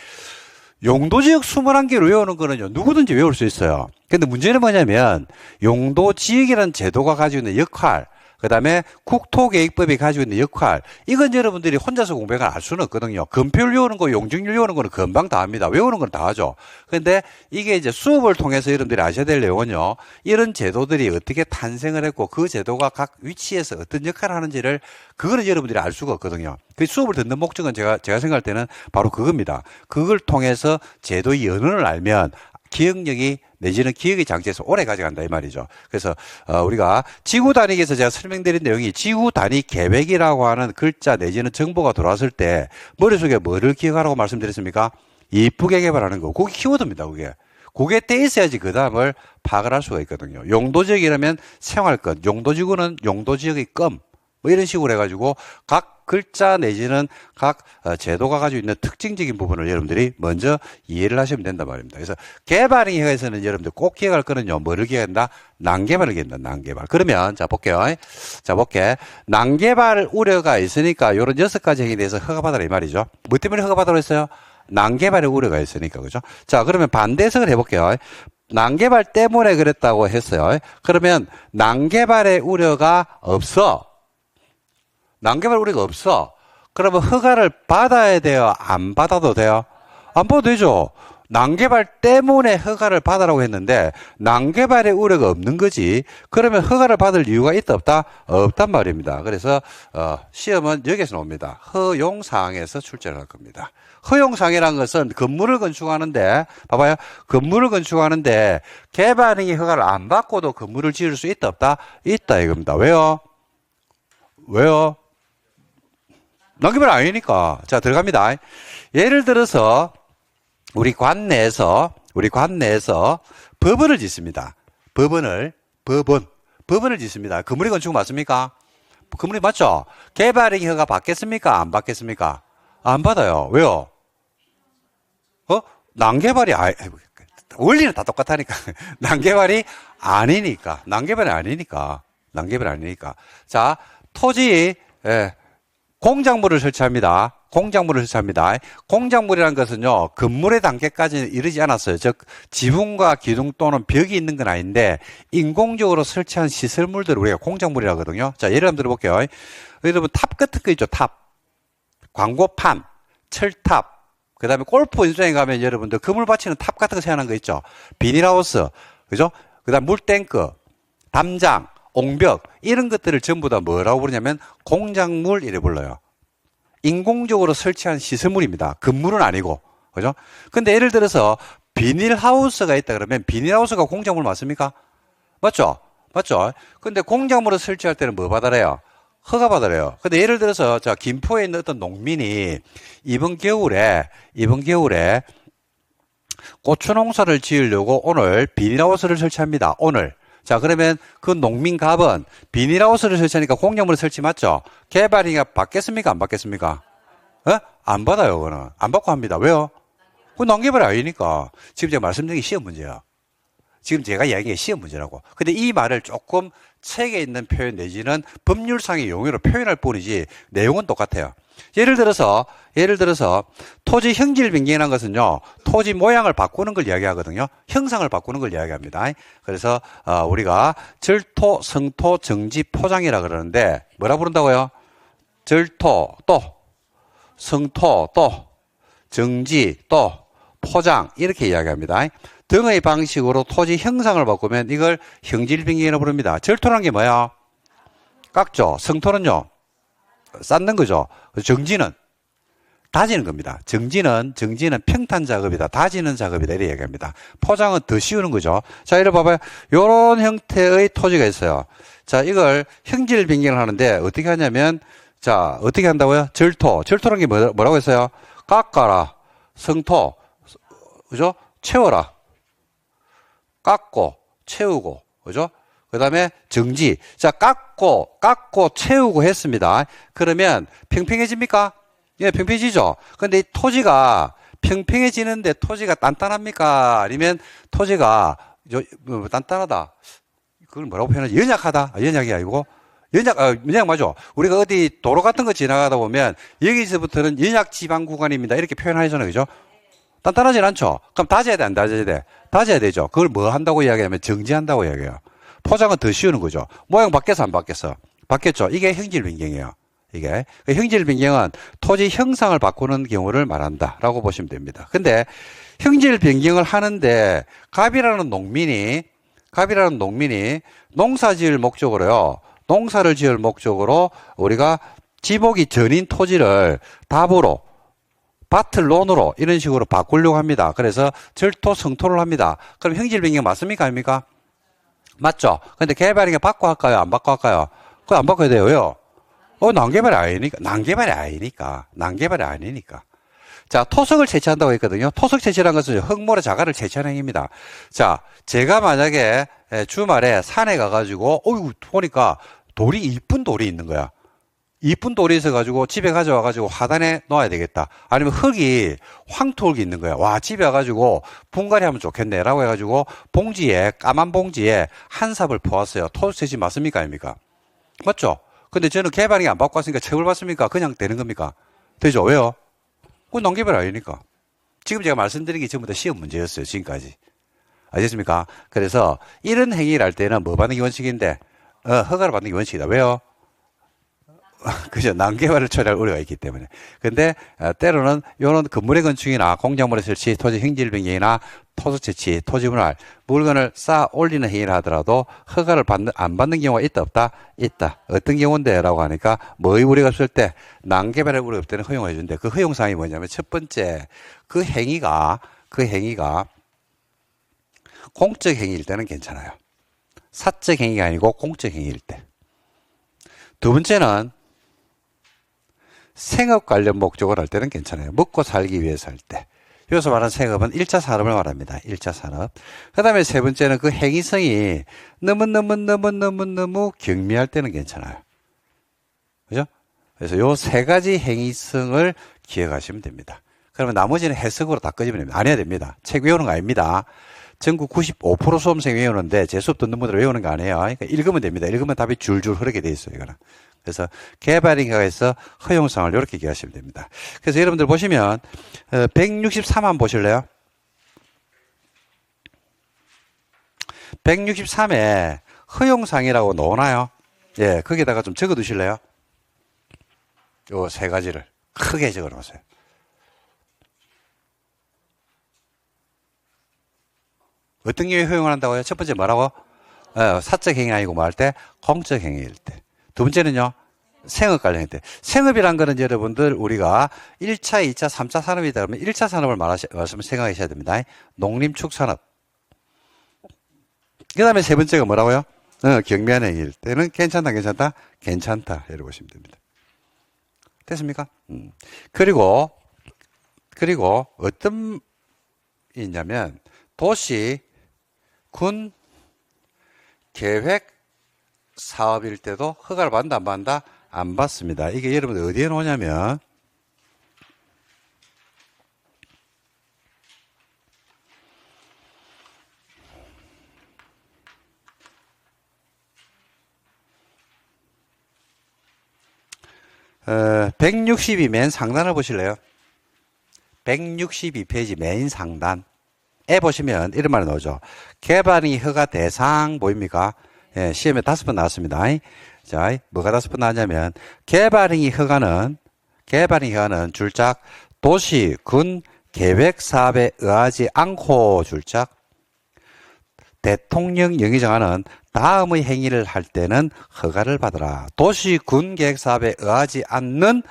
용도지역 21개를 외우는 거는요, 누구든지 외울 수 있어요. 근데 문제는 뭐냐면 용도지역이라는 제도가 가지고 있는 역할, 그 다음에 국토계획법이 가지고 있는 역할, 이건 여러분들이 혼자서 공부해가 알 수는 없거든요. 건표율 외우는 거, 용적률 외우는 거는 금방 다 합니다. 외우는 건 다 하죠. 근데 이게 이제 수업을 통해서 여러분들이 아셔야 될 내용은요, 이런 제도들이 어떻게 탄생을 했고, 그 제도가 각 위치에서 어떤 역할을 하는지를, 그거는 여러분들이 알 수가 없거든요. 그 수업을 듣는 목적은 제가 생각할 때는 바로 그겁니다. 그걸 통해서 제도의 연원을 알면, 기억력이 내지는 기억의 장치에서 오래 가져간다 이 말이죠. 그래서 우리가 지구 단위에서 제가 설명드린 내용이 지구 단위 계획이라고 하는 글자 내지는 정보가 들어왔을 때 머릿속에 뭐를 기억하라고 말씀드렸습니까? 이쁘게 개발하는 거. 그게 키워드입니다. 그게 떼 있어야지 그 다음을 파악을 할 수가 있거든요. 용도지역이라면 생활권, 용도지구는 용도지역의 껌, 뭐 이런 식으로 해가지고 각 글자 내지는 각 제도가 가지고 있는 특징적인 부분을 여러분들이 먼저 이해를 하시면 된단 말입니다. 그래서 개발행위에서는 여러분들 꼭 기억할 거는요, 뭐를 기억한다? 난개발을 기억한다, 난개발. 그러면, 자, 볼게요. 자, 볼게. 난개발 우려가 있으니까 요런 6가지 행위에 대해서 허가받아라 이 말이죠. 뭐 때문에 허가받아라 했어요? 난개발의 우려가 있으니까, 그죠? 자, 그러면 반대 해석을 해볼게요. 난개발 때문에 그랬다고 했어요. 그러면 난개발의 우려가 없어. 난개발 우려가 없어. 그러면 허가를 받아야 돼요? 안 받아도 돼요? 안 받아도 되죠. 난개발 때문에 허가를 받으라고 했는데 난개발의 우려가 없는 거지. 그러면 허가를 받을 이유가 있다 없다? 없단 말입니다. 그래서 시험은 여기서 나옵니다. 허용사항에서 출제를 할 겁니다. 허용사항이라는 것은 건물을 건축하는데 봐봐요. 건물을 건축하는데 개발행위 허가를 안 받고도 건물을 지을 수 있다 없다? 있다 이겁니다. 왜요? 난개발 아니니까. 자, 들어갑니다. 예를 들어서 우리 관 내에서 법원을 짓습니다. 법원을 짓습니다. 건물이 건축 맞습니까? 건물이 맞죠? 개발행위 허가 받겠습니까? 안 받겠습니까? 안 받아요. 왜요? 난개발이 원리는 다 똑같다니까. 난개발이 아니니까. 자, 토지 공작물을 설치합니다. 공작물이라는 것은요, 건물의 단계까지는 이르지 않았어요. 즉, 지붕과 기둥 또는 벽이 있는 건 아닌데, 인공적으로 설치한 시설물들을 우리가 공작물이라고 하거든요. 자, 예를 한번 들어볼게요. 여러분, 탑 같은 거 있죠, 탑. 광고판, 철탑. 그 다음에 골프 연수장에 가면 여러분들 그물 받치는 탑 같은 거 생각하는 거 있죠. 비닐하우스. 그죠? 그 다음 물탱크, 담장, 옹벽 이런 것들을 전부 다 뭐라고 부르냐면 공작물 이래 불러요. 인공적으로 설치한 시설물입니다. 건물은 아니고. 그죠? 근데 예를 들어서 비닐하우스가 있다 그러면 비닐하우스가 공작물 맞습니까? 맞죠? 근데 공작물을 설치할 때는 뭐 받아래요? 허가 받아래요. 근데 예를 들어서 자, 김포에 있는 어떤 농민이 이번 겨울에 고추 농사를 지으려고 오늘 비닐하우스를 설치합니다. 오늘. 자, 그러면 그 농민갑은 비닐하우스를 설치하니까 공작물을 설치 맞죠? 개발행위가 받겠습니까? 안 받겠습니까? 안 받아요, 그거는. 안 받고 합니다. 왜요? 그건 난개발이 아니니까. 지금 제가 말씀드린 게 시험 문제야. 지금 제가 이야기한 게 시험 문제라고. 근데 이 말을 조금 책에 있는 표현 내지는 법률상의 용어로 표현할 뿐이지 내용은 똑같아요. 예를 들어서 토지 형질 변경이라는 것은요, 토지 모양을 바꾸는 걸 이야기하거든요. 형상을 바꾸는 걸 이야기합니다. 그래서 우리가 절토, 성토, 정지, 포장이라 그러는데 뭐라 부른다고요? 절토 또 성토 또 정지 또 포장 이렇게 이야기합니다. 등의 방식으로 토지 형상을 바꾸면 이걸 형질 변경이라고 부릅니다. 절토라는 게 뭐야? 깎죠. 성토는요? 쌓는 거죠. 정지는 다지는 겁니다. 정지는 평탄 작업이다. 다지는 작업이다. 이렇게 얘기합니다. 포장은 더 쉬우는 거죠. 자, 이래 봐봐요. 요런 형태의 토지가 있어요. 자, 이걸 형질 변경을 하는데 어떻게 하냐면, 자, 어떻게 한다고요? 절토라는 게 뭐라고 했어요? 깎아라. 성토. 그죠? 채워라. 깎고, 채우고. 그죠? 그 다음에 정지. 자, 깎고, 채우고 했습니다. 그러면 평평해집니까? 예, 평평해지죠? 근데 이 토지가 평평해지는데 토지가 단단합니까? 아니면 토지가 단단하다. 그걸 뭐라고 표현하지? 연약하다? 연약이 아니고 연약 맞죠? 우리가 어디 도로 같은 거 지나가다 보면 여기서부터는 연약 지방 구간입니다. 이렇게 표현하잖아요. 그죠? 단단하진 않죠? 그럼 다져야 돼, 안 다져야 돼? 다져야 되죠. 그걸 뭐 한다고 이야기하면 정지한다고 이야기해요. 포장은 더 쉬우는 거죠. 모양 바뀌었어, 안 바뀌었어? 바뀌었죠? 이게 형질 변경이에요. 이게. 형질 변경은 토지 형상을 바꾸는 경우를 말한다라고 보시면 됩니다. 근데 형질 변경을 하는데 갑이라는 농민이 농사 지을 목적으로요. 농사를 지을 목적으로 우리가 지목이 전인 토지를 답으로 밭을 논으로 이런 식으로 바꾸려고 합니다. 그래서 절토 성토를 합니다. 그럼 형질 변경 맞습니까? 아닙니까? 맞죠? 근데 개발이가 바꿔 할까요? 안 바꿔 할까요? 그거 안 바꿔야 돼요. 왜요? 난개발이 아니니까. 자, 토석을 채취한다고 했거든요. 토석 채취라는 것은 흙모래 자갈을 채취하는 행위입니다. 자, 제가 만약에 주말에 산에 가가지고, 보니까 이쁜 돌이 있는 거야. 이쁜 돌이 있어가지고 집에 가져와가지고 화단에 놓아야 되겠다. 아니면 황토흙이 있는 거야. 와, 집에 와가지고 분갈이 하면 좋겠네. 라고 해가지고 까만 봉지에 한 삽을 퍼왔어요. 토석 채취 맞습니까? 아닙니까? 맞죠? 근데 저는 개발이 안 받고 왔으니까 처벌 받습니까? 그냥 되는 겁니까? 되죠? 왜요? 그건 농개발 아니니까. 지금 제가 말씀드린 게 전부 다 시험 문제였어요. 지금까지. 아셨습니까? 그래서 이런 행위를 할 때는 뭐 받는 게 원칙인데, 허가를 받는 게 원칙이다. 왜요? 그죠? 난개발을 처리할 우려가 있기 때문에. 근데, 때로는, 요런 건물의 건축이나 공작물의 설치, 토지 형질 변경이나 토속 채취, 토지분할, 물건을 쌓아 올리는 행위를 하더라도 허가를 안 받는 경우가 있다, 없다? 있다. 어떤 경우인데? 라고 하니까, 뭐의 우려가 없을 때, 난개발의 우려가 없을 때는 허용해 주는데, 그 허용사항이 뭐냐면, 첫 번째, 그 행위가 공적 행위일 때는 괜찮아요. 사적 행위가 아니고 공적 행위일 때. 두 번째는, 생업 관련 목적을 할 때는 괜찮아요. 먹고 살기 위해서 할 때. 여기서 말하는 생업은 1차 산업을 말합니다. 1차 산업. 그 다음에 세 번째는 그 행위성이 너무 경미할 때는 괜찮아요. 그죠? 그래서 요 세 가지 행위성을 기억하시면 됩니다. 그러면 나머지는 해석으로 다 끄집어내면 됩니다. 안 해야 됩니다. 책 외우는 거 아닙니다. 전국 95% 수험생 외우는데 제 수업 듣는 분들 외우는 거 아니에요. 그러니까 읽으면 됩니다. 읽으면 답이 줄줄 흐르게 돼 있어요. 이거는. 그래서 개발인가에서 허용사항을 이렇게 기하시면 됩니다. 그래서 여러분들 보시면 163한 보실래요? 163에 허용사항이라고 넣어놔요. 예, 거기다가 좀 적어 두실래요? 요 세 가지를 크게 적어 놓으세요. 어떤 경우에 허용을 한다고요? 첫 번째 뭐라고? 사적 행위 아니고 뭐 할 때? 공적 행위일 때. 두 번째는요, 생업 관련일 때. 생업이란 거는 여러분들 우리가 1차, 2차, 3차 산업이다 그러면 1차 산업을 말씀을 생각하셔야 됩니다. 농림축산업. 그 다음에 세 번째가 뭐라고요? 경미한 행위일 때는 괜찮다. 이렇게 보시면 됩니다. 됐습니까? 그리고 어떤 있냐면 도시, 군, 계획, 사업일 때도 허가를 받는다, 안 받는다? 안 받습니다. 이게 여러분들 어디에 놓냐면, 어, 162 맨 상단을 보실래요? 162페이지 맨 상단에 보시면 이런 말이 나오죠. 개발이 허가 대상 보입니까? 예, 시험에 5번 나왔습니다. 자, 뭐가 5번 나왔냐면, 개발행위 허가는 줄작 도시, 군, 계획 사업에 의하지 않고 줄작 대통령령이 정하는 다음의 행위를 할 때는 허가를 받으라. 도시, 군, 계획 사업에 의하지 않는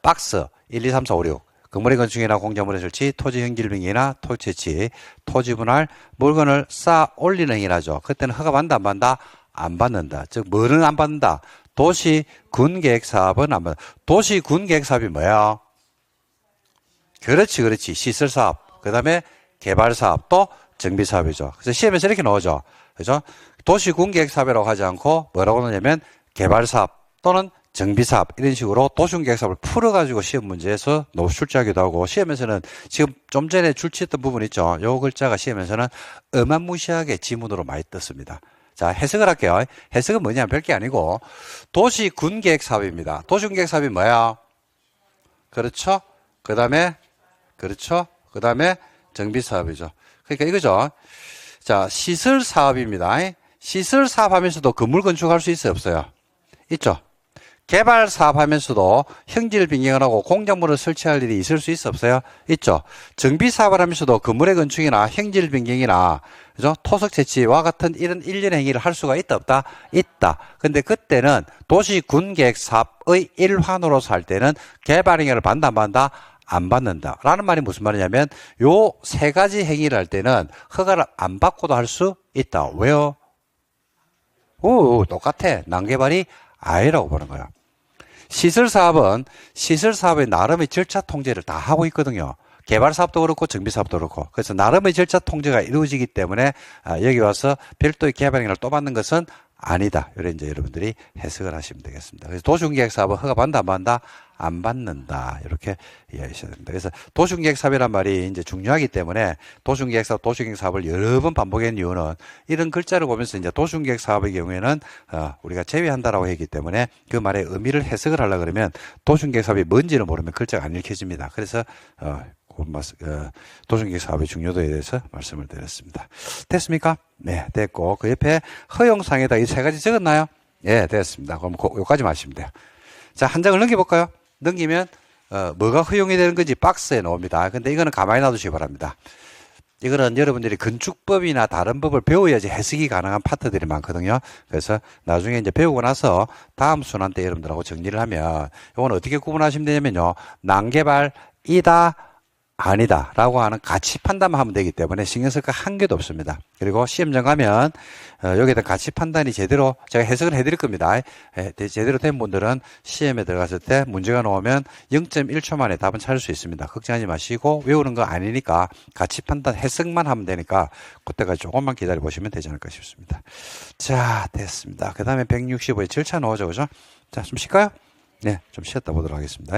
박스 1, 2, 3, 4, 5, 6. 건물의 건축이나 공작물의 설치, 토지 형질빙이나 토지 채취, 토지 분할, 물건을 쌓아 올리는 행위라죠. 그때는 허가받는다, 안 받는다? 안 받는다. 즉, 뭐는 안 받는다? 도시 군계획 사업은 안 받는다. 도시 군계획 사업이 뭐야? 그렇지. 시설 사업. 그 다음에 개발 사업, 또 정비 사업이죠. 그래서 시험에서 이렇게 나오죠. 그죠? 도시 군계획 사업이라고 하지 않고 뭐라고 하냐면 개발 사업 또는 정비사업 이런 식으로 도시계획사업을 풀어가지고 시험 문제에서 출제하기도 하고 시험에서는 지금 좀 전에 출제했던 부분 있죠. 요 글자가 시험에서는 어마무시하게 지문으로 많이 떴습니다. 자, 해석을 할게요. 해석은 뭐냐면 별게 아니고 도시군계획사업입니다. 도시군계획사업이 뭐야? 그렇죠? 그 다음에 정비사업이죠. 그러니까 이거죠. 자, 시설사업입니다. 시설사업 하면서도 건물 건축할 수 있어요? 없어요? 있죠. 개발 사업하면서도 형질 변경을 하고 공작물을 설치할 일이 있을 수 있어 없어요? 있죠. 정비 사업을 하면서도 건물의 건축이나 형질 변경이나 그죠? 토석 채취와 같은 이런 일련의 행위를 할 수가 있다 없다? 있다. 근데 그때는 도시 군계획 사업의 일환으로서 할 때는 개발 행위를 받는다 안 받는다? 안 받는다. 라는 말이 무슨 말이냐면 요 세 가지 행위를 할 때는 허가를 안 받고도 할 수 있다. 왜요? 똑같아. 난개발이 아니라고 보는 거야. 시설사업의 나름의 절차 통제를 다 하고 있거든요. 개발사업도 그렇고 정비사업도 그렇고. 그래서 나름의 절차 통제가 이루어지기 때문에 여기 와서 별도의 개발행위를 또 받는 것은 아니다. 이런 이제 여러분들이 해석을 하시면 되겠습니다. 그래서 도시계획사업은 허가 받는다, 안 받는다? 안 받는다. 이렇게 이해하셔야 됩니다. 그래서 도시계획사업이란 말이 이제 중요하기 때문에 도시계획사업을 여러 번 반복한 이유는 이런 글자를 보면서 이제 도시계획사업의 경우에는 우리가 제외한다라고 했기 때문에 그 말의 의미를 해석을 하려고 그러면 도시계획사업이 뭔지를 모르면 글자가 안 읽혀집니다. 그래서 도시계획사업의 중요도에 대해서 말씀을 드렸습니다. 됐습니까? 네, 됐고 그 옆에 허용사항에다 이 세 가지 적었나요? 예, 됐습니다. 그럼 요까지 마시면 돼요. 자, 한 장을 넘겨볼까요? 넘기면 뭐가 허용이 되는 건지 박스에 나옵니다. 근데 이거는 가만히 놔두시기 바랍니다. 이거는 여러분들이 건축법이나 다른 법을 배워야지 해석이 가능한 파트들이 많거든요. 그래서 나중에 이제 배우고 나서 다음 순환 때 여러분들하고 정리를 하면 이건 어떻게 구분하시면 되냐면요. 난개발이다, 아니다 라고 하는 가치 판단만 하면 되기 때문에 신경 쓸 거 한 개도 없습니다. 그리고 시험장 가면 여기에다 가치 판단이 제대로 제가 해석을 해드릴 겁니다. 제대로 된 분들은 시험에 들어갔을 때 문제가 나오면 0.1초 만에 답은 찾을 수 있습니다. 걱정하지 마시고 외우는 거 아니니까 가치 판단 해석만 하면 되니까 그때까지 조금만 기다려 보시면 되지 않을까 싶습니다. 자, 됐습니다. 그 다음에 165의 절차 나오죠, 그죠? 자, 좀 쉴까요? 네, 좀 쉬었다 보도록 하겠습니다.